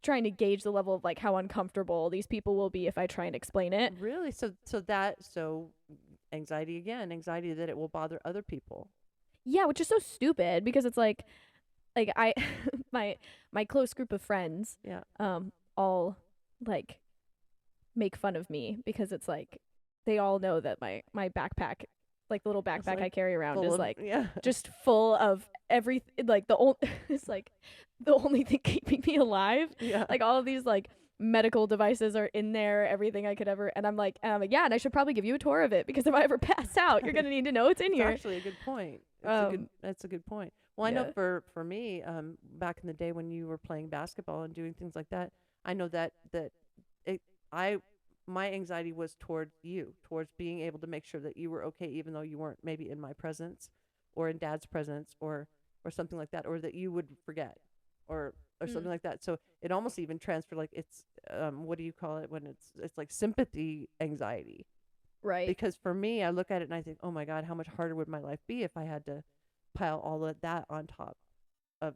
trying to gauge the level of like how uncomfortable these people will be if I try and explain it. Really? So anxiety again, anxiety that it will bother other people. Yeah, which is so stupid because it's like I my close group of friends Yeah. all like make fun of me because it's like they all know that my backpack, like the little It's backpack I like carry around, full is of like yeah. just full of everything, like the only it's like the only thing keeping me alive. Yeah. Like all of these like medical devices are in there, everything I could ever, and I'm like, yeah, and I should probably give you a tour of it because if I ever pass out, you're gonna need to know what's in It's here. actually a good point. Um, That's a good point. Well, I know yeah. for me, back in the day when you were playing basketball and doing things like that, I know that it I my anxiety was towards you, towards being able to make sure that you were okay, even though you weren't maybe in my presence, or in Dad's presence, or something like that, or that you would forget, or Mm, something like that. So it almost even transferred, like it's what do you call it when it's like sympathy anxiety, right. because for me, I look at it and I think, oh my God, how much harder would my life be if I had to pile all of that on top of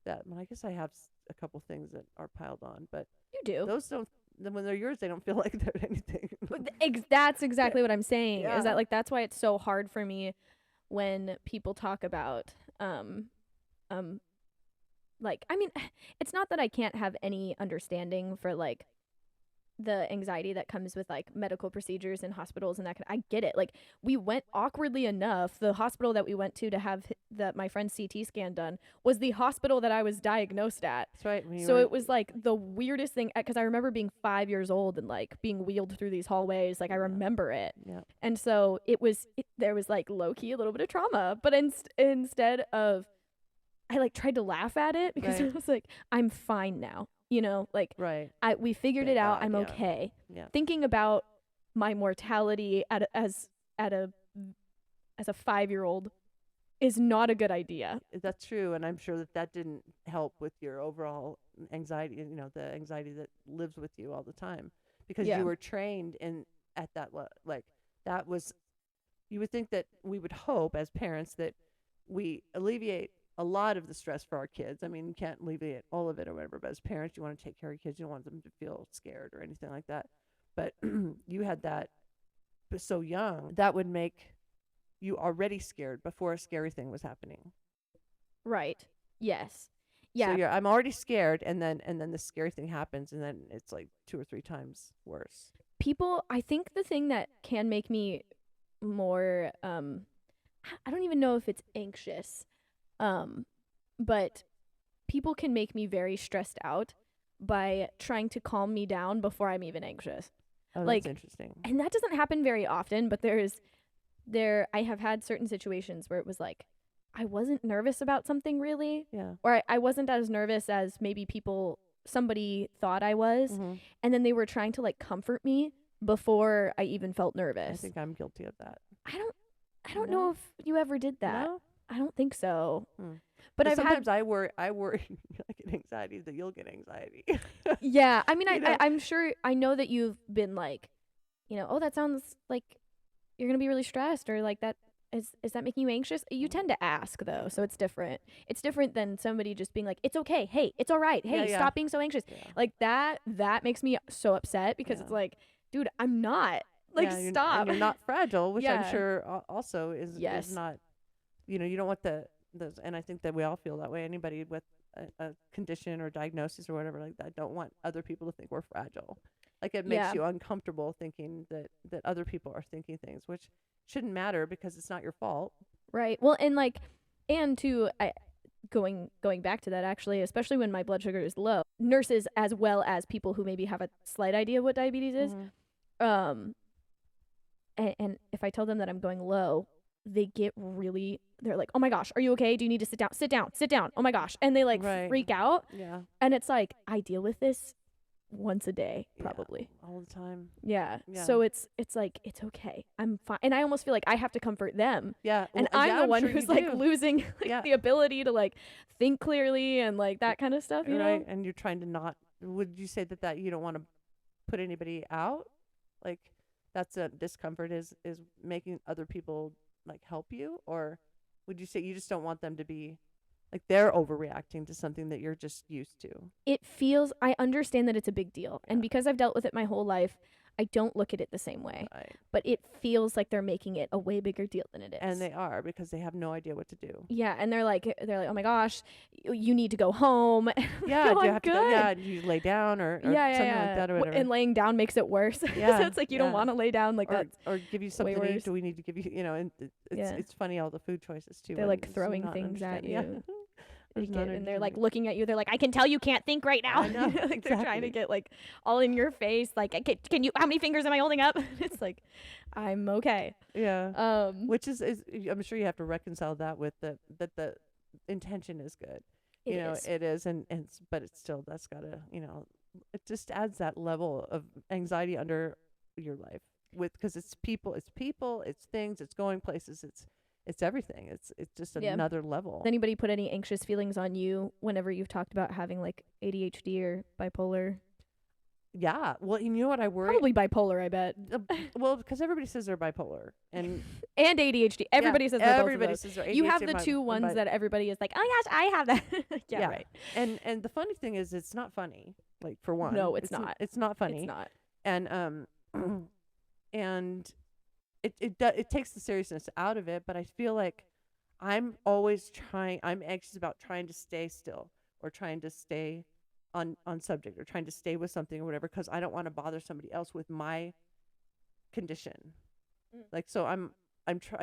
that? Well, I guess I have a couple things that are piled on, but You do. those don't, then when they're yours, they don't feel like they're anything. That's exactly what I'm saying. Is Yeah. that like that's why it's so hard for me when people talk about um like, I mean, it's not that I can't have any understanding for like the anxiety that comes with like medical procedures in hospitals and that I get it. Like we went, awkwardly enough, the hospital that we went to have my friend's CT scan done was the hospital that I was diagnosed at. That's right. When you So were, it was like the weirdest thing because I remember being 5 years old and like being wheeled through these hallways. Like I yeah, remember it. yeah, And so there was like low key a little bit of trauma, but instead of, I like tried to laugh at it because I right, was like, I'm fine now. Like right. we figured it Thank out. God. I'm Yeah, okay. yeah, Thinking about my mortality at a 5-year-old is not a good idea. that's true. And I'm sure that that didn't help with your overall anxiety, the anxiety that lives with you all the time, because Yeah. you were trained in at that like that was, you would think that we would hope as parents that we alleviate a lot of the stress for our kids. I mean, you can't alleviate all of it or whatever, but as parents, you want to take care of your kids. You don't want them to feel scared or anything like that. But you had that so young, that would make you already scared before a scary thing was happening. Right. Yes. So Yeah. I'm already scared, and then the scary thing happens, and then it's like two or three times worse. People, I think the thing that can make me more I don't even know if it's anxious. But people can make me very stressed out by trying to calm me down before I'm even anxious. Oh, that's Like, interesting. and that doesn't happen very often, but I have had certain situations where it was like I wasn't nervous about something really, Yeah. or I wasn't as nervous as maybe somebody thought I was, Mm-hmm. and then they were trying to like comfort me before I even felt I nervous. think I'm guilty of that. I don't No? know if you ever did that. No? I don't think so. Hmm. But I've had sometimes I worry I get anxiety that you'll get anxiety. yeah, I mean You know? I'm sure I know that you've been like, oh, that sounds like you're going to be really stressed, or like that is that making you anxious? You tend to ask though, so it's different. It's different than somebody just being like, "It's okay. Hey, it's all right. Hey, Yeah. stop being so anxious." Yeah. Like that makes me so upset because it's Yeah. like, dude, I'm not. Like, Yeah, stop. And you're not fragile, which I'm Yeah. sure also is Yes. not. You don't want those, and I think that we all feel that way. Anybody with a condition or diagnosis or whatever like that don't want other people to think we're fragile. Like it makes Yeah. you uncomfortable thinking that other people are thinking things, which shouldn't matter because it's not your fault. Right. Well, and to going back to that actually, especially when my blood sugar is low, nurses as well as people who maybe have a slight idea of what diabetes is, Mhm. and if I tell them that I'm going low, they're like, "Oh my gosh, are you okay? Do you need to sit down? Sit down. Sit down. Oh my gosh." And they like Right. freak out, Yeah. and it's like I deal with this once a day Yeah, probably. all the time. Yeah. Yeah. So it's like it's okay. I'm fine. And I almost feel like I have to comfort them. Yeah. And well, I'm yeah, the one sure who's you like do. losing Yeah. the ability to like think clearly and like that kind of stuff, you right. know? And you're trying to not. Would you say that you don't want to put anybody out? Like that's a discomfort is making other people like help you, or would you say you just don't want them to be like they're overreacting to something that you're just used to? I understand that it's a big deal. And Yeah. because I've dealt with it my whole life, I don't look at it the same way. Right. But it feels like they're making it a way bigger deal than it is. And they are because they have no idea what to do. yeah, and they're like, "Oh my gosh, you need to go home." Yeah, No, do you I'm have to good. go? Yeah, do you lay down or yeah, something like that or whatever? And laying down makes it worse. so Yeah, it's like you don't yeah. want to lay down like that. or give you way something to eat. worse. Do we need to give you? And Yeah. it's funny all the food choices too. They're, and like, just throwing not things at understanding. you. Yeah. They There's get- not and they're like understanding. looking at you. They're like, "I can tell you can't think right now." I know, like they're trying to exactly. get like all in your face. Like, can you? How many fingers am I holding up?" It's like, I'm okay. Yeah. Which is I'm sure you have to reconcile that with that the intention is good. It you know, is. it is, and but it's still that's gotta it just adds that level of anxiety under your life because it's people, it's things, it's going places, it's everything. It's just Yeah. another level. Has anybody put any anxious feelings on you whenever you've talked about having like ADHD or bipolar? Yeah. Well, you know what I worry. Probably bipolar, I bet. Well, because everybody says they're bipolar, and And ADHD. Everybody yeah, says they're both of everybody those. says they're You ADHD have the and two ones that everybody is like, "Oh gosh, I have that." yeah, Yeah. right. And the funny thing is, it's not funny. Like for one, No, it's not. It's not funny. It's not. And and it takes the seriousness out of it. But I feel like I'm always trying. I'm anxious about trying to stay still or trying to stay on subject or trying to stay with something or whatever because I don't want to bother somebody else with my condition. Mm. Like so I'm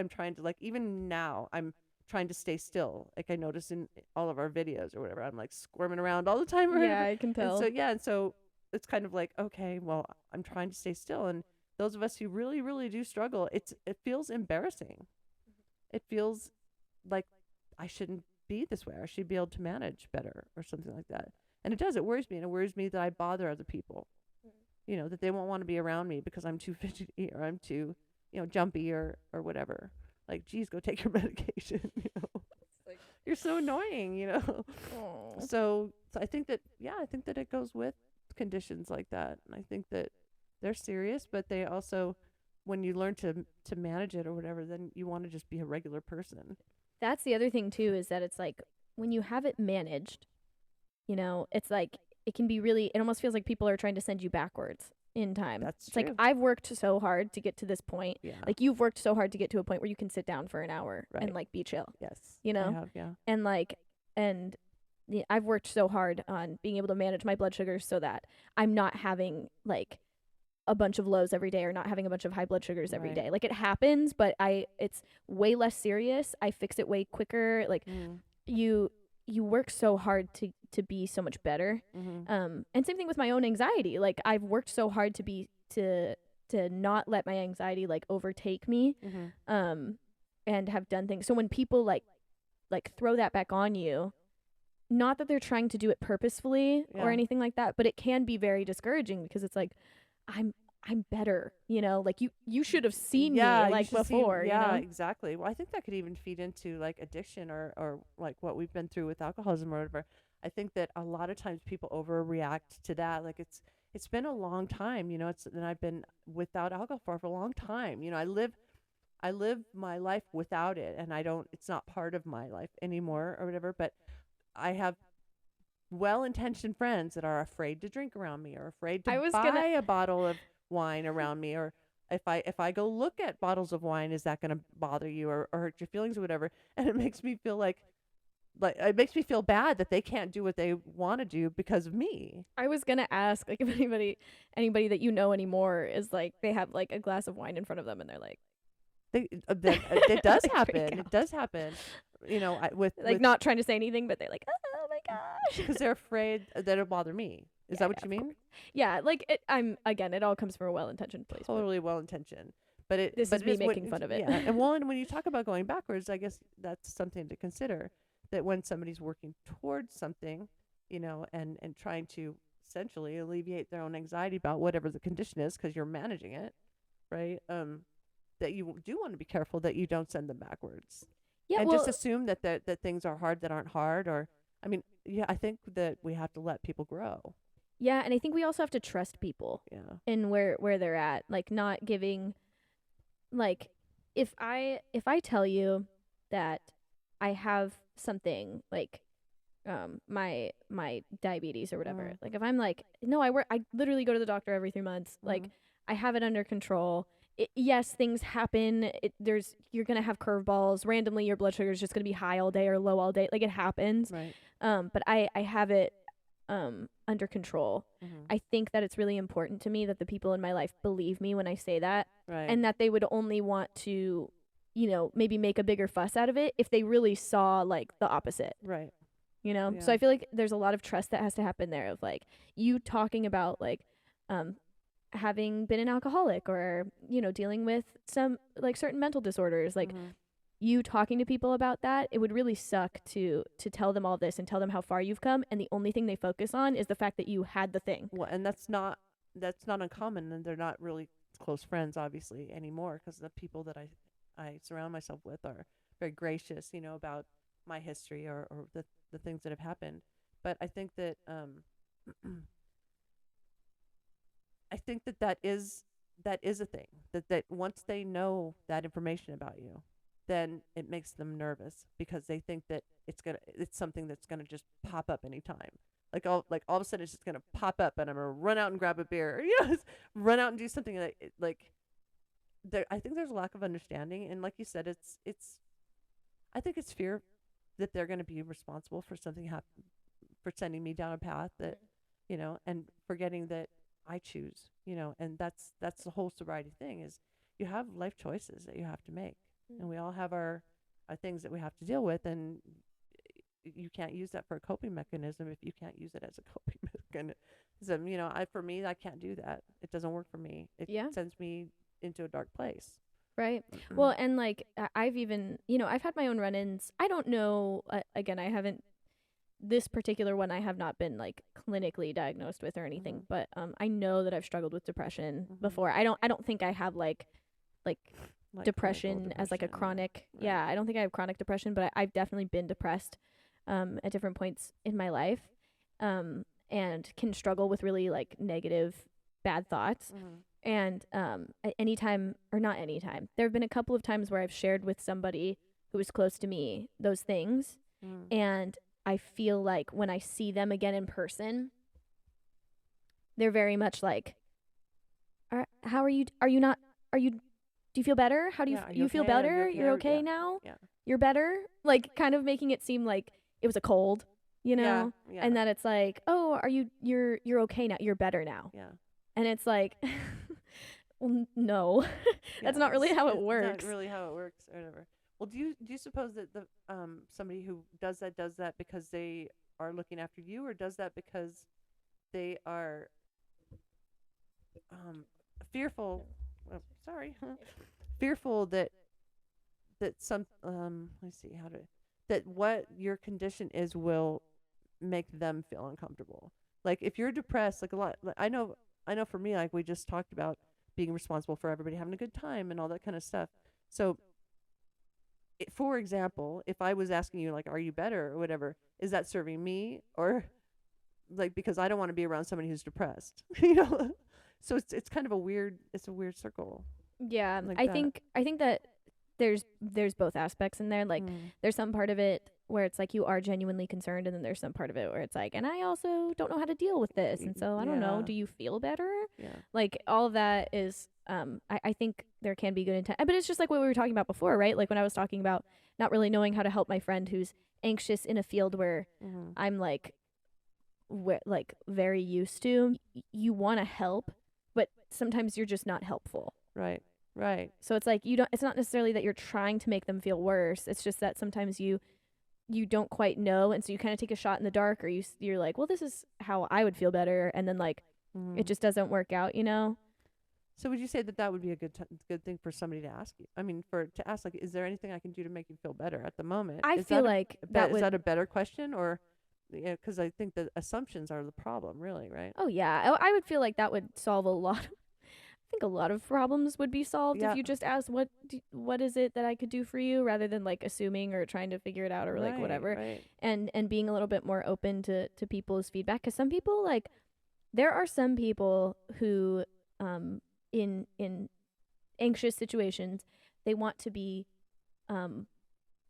trying to like even now I'm trying to stay still. Like I notice in all of our videos or whatever, I'm like squirming around all the time or Yeah, whatever. I can tell. And so it's kind of like, okay, well, I'm trying to stay still. And those of us who really, really do struggle, it feels embarrassing. It feels like I shouldn't be this way. I should be able to manage better or something like that. And it does. It worries me. And it worries me that I bother other people. That they won't want to be around me because I'm too fidgety or I'm too, jumpy or whatever. Like, geez, go take your medication. Like, You're so annoying. oh. So I think that it goes with conditions like that. And I think that they're serious, but they also, when you learn to manage it or whatever, then you want to just be a regular person. That's the other thing too, is that it's like when you have it managed, it's like it can be really, it almost feels like people are trying to send you backwards in time. That's It's like true. I've worked so hard to get to this point. Yeah. Like you've worked so hard to get to a point where you can sit down for an hour Right. and like be chill. Yes. you know? I have, yeah. And like I've worked so hard on being able to manage my blood sugars so that I'm not having like a bunch of lows every day or not having a bunch of high blood sugars every Right. day. Like, it happens, but it's way less serious. I fix it way quicker. Like, Mm. you work so hard to be so much better. Mm-hmm. And same thing with my own anxiety. Like, I've worked so hard to not let my anxiety like overtake me, Mm-hmm. and have done things. So when people like throw that back on you, not that they're trying to do it purposefully or Yeah. anything like that, but it can be very discouraging because it's like, I'm better, like you should have seen Yeah, me you like should see. before, Yeah, exactly. Well, I think that could even feed into like addiction or like what we've been through with alcoholism or whatever. I think that a lot of times people overreact to that. Like it's been a long time, and I've been without alcohol for a long time. I live my life without it, and I don't. It's not part of my life anymore or whatever. But I have well-intentioned friends that are afraid to drink around me or afraid I to was buy gonna a bottle of wine around me, or if I go look at bottles of wine, is that going to bother you or hurt your feelings or whatever? And it makes me feel like it makes me feel bad that they can't do what they want to do because of me. I was gonna ask, like, if anybody that you know anymore is like they have like a glass of wine in front of them and they're like It does they freak happen. It out. does happen. With Like, not trying to say anything, but they're like, oh my gosh. because they're afraid that it'll bother me. Is Yeah, that what yeah, you of mean? course. Yeah, like it all comes from a well-intentioned place. But Totally well intentioned. But this but is it me is making fun of it. yeah. And when you talk about going backwards, I guess that's something to consider. That when somebody's working towards something, and trying to essentially alleviate their own anxiety about whatever the condition is, because you're managing it, right? That you do want to be careful that you don't send them backwards, Yeah, and just well, assume that things are hard that aren't hard, or I mean, yeah, I think that we have to let people grow. yeah, and I think we also have to trust people Yeah. in where they're at. Like, not giving, like, if I tell you that I have something like my diabetes or whatever. Mm. Like, if I'm like, no, I literally go to the doctor every 3 months. Like, Mhm. I have it under control. Yes, things happen. You're gonna have curveballs. Randomly, your blood sugar is just gonna be high all day or low all day. Like, it happens. Right. But I have it under control. Mhm. I think that it's really important to me that the people in my life believe me when I say that, Right. and that they would only want to, maybe make a bigger fuss out of it if they really saw like the opposite. Right. So Yeah. I feel like there's a lot of trust that has to happen there, of like you talking about like um having been an alcoholic, or dealing with some like certain mental disorders, like Mhm. you talking to people about that. It would really suck to tell them all this and tell them how far you've come, and the only thing they focus on is the fact that you had the thing. Well, and that's not uncommon, and they're not really close friends, obviously, anymore, because the people that I surround myself with are very gracious, about my history or the things that have happened. But I think that I think that is a thing, that once they know that information about you, then it makes them nervous because they think that it's something that's gonna just pop up anytime. Like all of a sudden it's just gonna pop up and I'm gonna run out and grab a beer, run out and do something like there. I think there's a lack of understanding, and like you said, it's I think it's fear that they're gonna be responsible for something for sending me down a path that and forgetting that I choose, and that's the whole sobriety thing is you have life choices that you have to make, and we all have our things that we have to deal with, and you can't use that for a coping mechanism if you can't use it as a coping mechanism. For me, I can't do that. It doesn't work for me. It Yeah. sends me into a dark place. Right. Well, and like I've even, I've had my own run-ins. I don't know. Again, I haven't. This particular one, I have not been like clinically diagnosed with or anything, Mhm. but I know that I've struggled with depression Mhm. before. I don't think I have like Like clinical depression as like a depression, chronic. right. Yeah, I don't think I have chronic depression, but I've definitely been depressed at different points in my life, and can struggle with really like negative, bad thoughts. Mhm. And anytime, or not anytime, there have been a couple of times where I've shared with somebody who is close to me those things, Mhm. and I feel like when I see them again in person, they're very much like, how are you? Are you not? Are you? Do you feel better? How do you? Yeah, are You feel okay? Are you better? okay? You're okay Yeah. now. Yeah. You're better. Like, kind of making it seem like it was a cold, Yeah. Yeah. and that it's like, oh, you're okay now. You're better now. Yeah. And it's like, Well, no. That's not really how it It's not works. really how it works or whatever. Well, do you suppose that the somebody who does that because they are looking after you, or does that because they are um fearful? Sorry, fearful that some let's see how to that what your condition is will make them feel uncomfortable. Like if you're depressed, like a lot, like I know for me, like we just talked about being responsible for everybody having a good time and all that kind of stuff. So, for example, if I was asking you like, "Are you better?" or whatever, is that serving me or like because I don't want to be around somebody who's depressed, you know? So it's kind of a weird circle Yeah, like I that. think I think that there's both aspects in there. Like Mm. there's some part of it where it's like you are genuinely concerned, and then there's some part of it where it's like, and I also don't know how to deal with this, and so I don't know. Yeah, Do you feel better? yeah. Like all of that is I think there can be good intent, but it's just like what we were talking about before, right? Like when I was talking about not really knowing how to help my friend who's anxious in a field where Mm-hmm. I'm like very used to. You want to help, but sometimes you're just not helpful. Right, right. So it's like you don't. It's not necessarily that you're trying to make them feel worse. It's just that sometimes you don't quite know, and so you kind of take a shot in the dark, or you're like, well, this is how I would feel better, and then like Mm-hmm. it just doesn't work out, you know? So would you say that that would be a good thing for somebody to ask you? I mean, for to ask like, is there anything I can do to make you feel better at the moment? I Is feel that like that is would. that a better question or yeah? Because I think the assumptions are the problem, really, right? Oh yeah, I would feel like that would solve a lot. I think a lot of problems would be solved if Yeah. you just asked what is it that I could do for you, rather than like assuming or trying to figure it out or like Right. whatever, Right. and being a little bit more open to people's feedback. Because some people like there are some people who in anxious situations they want to be um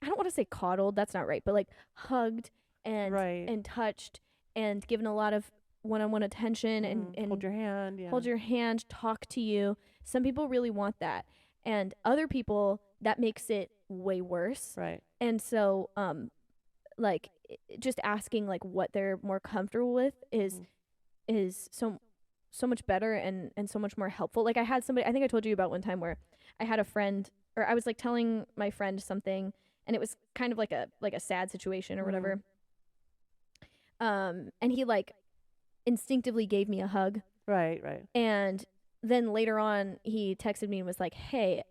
I don't want to say coddled, that's not right, but like hugged Right. and touched and given a lot of one-on-one attention Hold and your hand. Yeah. hold your hand, talk to you. Some people really want that. And other people that makes it way worse. Right. And so like just asking like what they're more comfortable with Mm-hmm. is so much better and so much more helpful. Like I had somebody, I think I told you about one time where I had a friend, or I was like telling my friend something, and it was kind of like a sad situation or Mm-hmm. whatever. And he like instinctively gave me a hug, Right. Right. and then later on he texted me and was like, "Hey,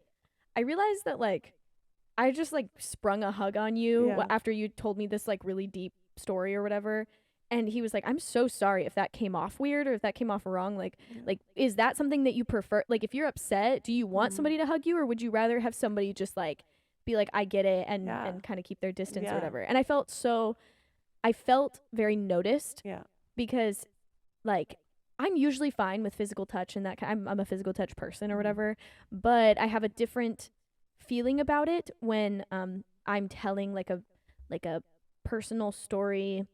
I realized that like I just like sprung a hug on you Yeah. after you told me this like really deep story or whatever." And he was like, "I'm so sorry if that came off weird or if that came off wrong. Yeah. Like is that something that you prefer? Like if you're upset, do you want Mm-hmm. somebody to hug you, or would you rather have somebody just like be like, I get it, Yeah. and kind of keep their distance or Yeah. whatever?" And I felt very noticed Yeah. because like I'm usually fine with physical touch and that I'm a physical touch person or Mm-hmm. whatever, but I have a different feeling about it when I'm telling like a personal story.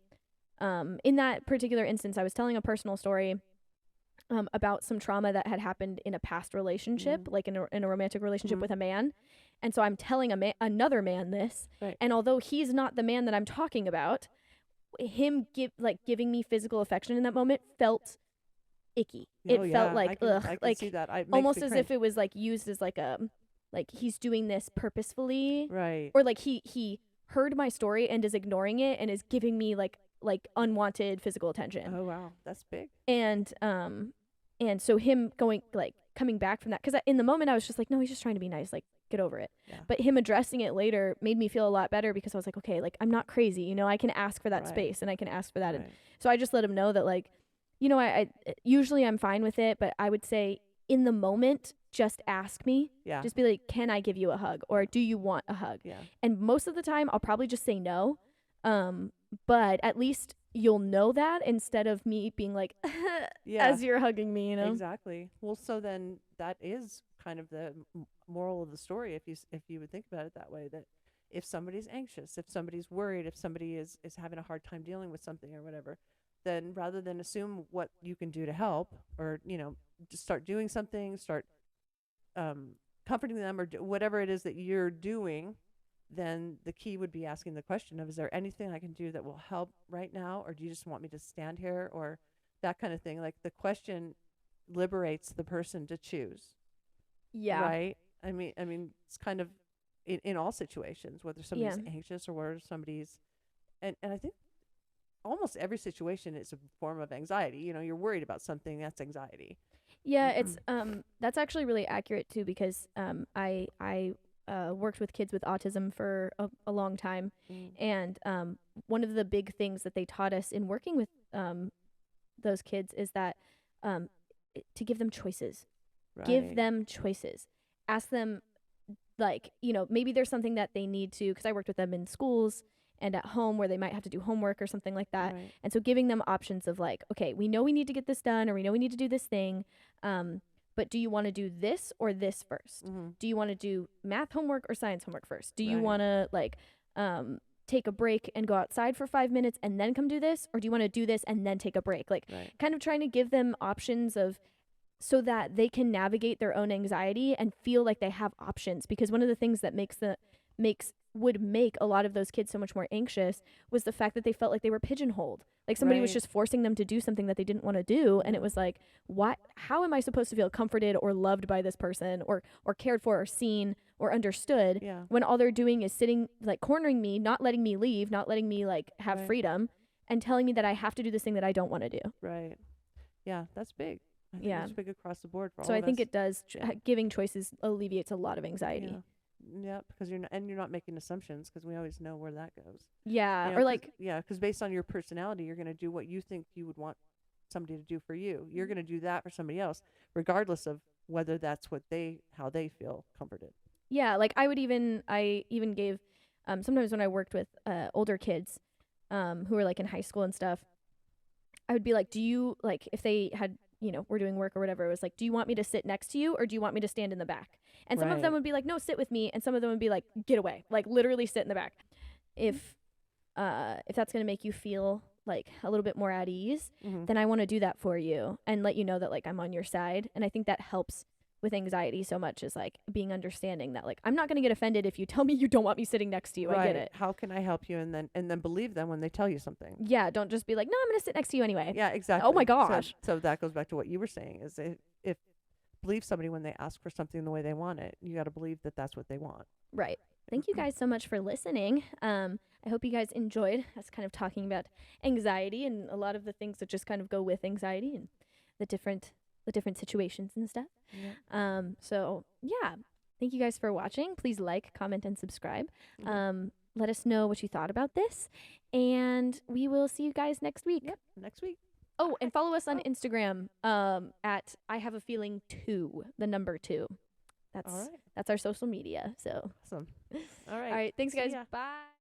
In that particular instance, I was telling a personal story about some trauma that had happened in a past relationship, Mm-hmm. like in a romantic relationship Mm-hmm. with a man. And so I'm telling another man this, Right. and although he's not the man that I'm talking about, giving me physical affection in that moment felt icky. Oh It felt yeah. like I ugh, can see like that. It makes almost me as cringe. if it was like used as like he's doing this purposefully, Right. or like he heard my story and is ignoring it and is giving me like unwanted physical attention. Oh wow. That's big. And so him going like coming back from that, because in the moment I was just like, no, he's just trying to be nice, like get over it. Yeah. But him addressing it later made me feel a lot better, because I was like, okay, like I'm not crazy, I can ask for that Right. space and I can ask for that. And Right. so I just let him know that like, I usually I'm fine with it, but I would say in the moment, just ask me. Yeah. Just be like, can I give you a hug, or do you want a hug? Yeah. And most of the time I'll probably just say no. But at least you'll know that, instead of me being like Yeah. as you're hugging me, Exactly. Well, so then that is kind of the moral of the story, if you would think about it that way. That if somebody's anxious, if somebody's worried, if somebody is having a hard time dealing with something or whatever, then rather than assume what you can do to help, or just start doing something, start comforting them, or whatever it is that you're doing. Then the key would be asking the question of, is there anything I can do that will help right now, or do you just want me to stand here, or that kind of thing. Like the question liberates the person to choose. Yeah. right? I mean, it's kind of in all situations, whether Yeah. somebody's anxious or whether somebody's, and I think almost every situation is a form of anxiety. You know, you're worried about something, that's anxiety. Yeah, it's that's actually really accurate too because I worked with kids with autism for a long time, Mm, and one of the big things that they taught us in working with those kids is that um to give them choices. Give right, them choices. Ask them, like, maybe there's something that they need to, because I worked with them in schools and at home where they might have to do homework or something like that. right, And so giving them options of like, okay, we know we need to get this done, or we know we need to do this thing. But do you want to do this or this first? mm-hmm, Do you want to do math homework or science homework first? Do you right, want to like take a break and go outside for 5 minutes and then come do this? Or do you want to do this and then take a break? Like, right, kind of trying to give them options of, so that they can navigate their own anxiety and feel like they have options. Because one of the things that would make a lot of those kids so much more anxious was the fact that they felt like they were pigeonholed, like somebody was right. just forcing them to do something that they didn't want to do. And it Yeah, was like, what, how am I supposed to feel comforted or loved by this person, or cared for or seen or understood, yeah, when all they're doing is sitting, like, cornering me, not letting me leave, not letting me like have right, freedom, and telling me that I have to do this thing that I don't want to do. right. Yeah, that's big. I think Yeah. that's big across the board for So all I of think us. it does, Yeah. giving choices alleviates a lot of anxiety. Yeah. Yeah, because you're not making assumptions because we always know where that goes. Yeah. You know, Or 'cause- like, yeah, because based on your personality, you're gonna do what you think you would want somebody to do for you. You're gonna do that for somebody else, regardless of whether that's how they feel comforted. yeah, like I even gave, sometimes when I worked with older kids who were like in high school and stuff, I would be like, do you, like, if they had, were doing work or whatever, it was like, do you want me to sit next to you or do you want me to stand in the back? And some of them Right. would be like, no, sit with me. And some of them would be like, get away, like literally sit in the back. If that's going to make you feel like a little bit more at ease, Mm-hmm. then I want to do that for you and let you know that like I'm on your side. And I think that helps with anxiety so much, is like being understanding that like I'm not going to get offended if you tell me you don't want me sitting next to you. Right. I get it. How can I help you? And then believe them when they tell you something. Yeah, don't just be like, no, I'm going to sit next to you anyway. Yeah, exactly. Oh my So, gosh. so that goes back to what you were saying is if believe somebody when they ask for something the way they want it, you got to believe that that's what they want. Right. Thank you guys so much for listening. I hope you guys enjoyed us kind of talking about anxiety and a lot of the things that just kind of go with anxiety and the different situations and stuff. Yeah. So yeah, thank you guys for watching. Please like, comment, and subscribe. Mhm. Let us know what you thought about this, and we will see you guys next week. Yep. Next week. Oh, and follow us on Oh. Instagram at I have a feeling 2, the number 2. All right. That's our social media. So Awesome. All right. all right, thanks See guys. ya. Bye.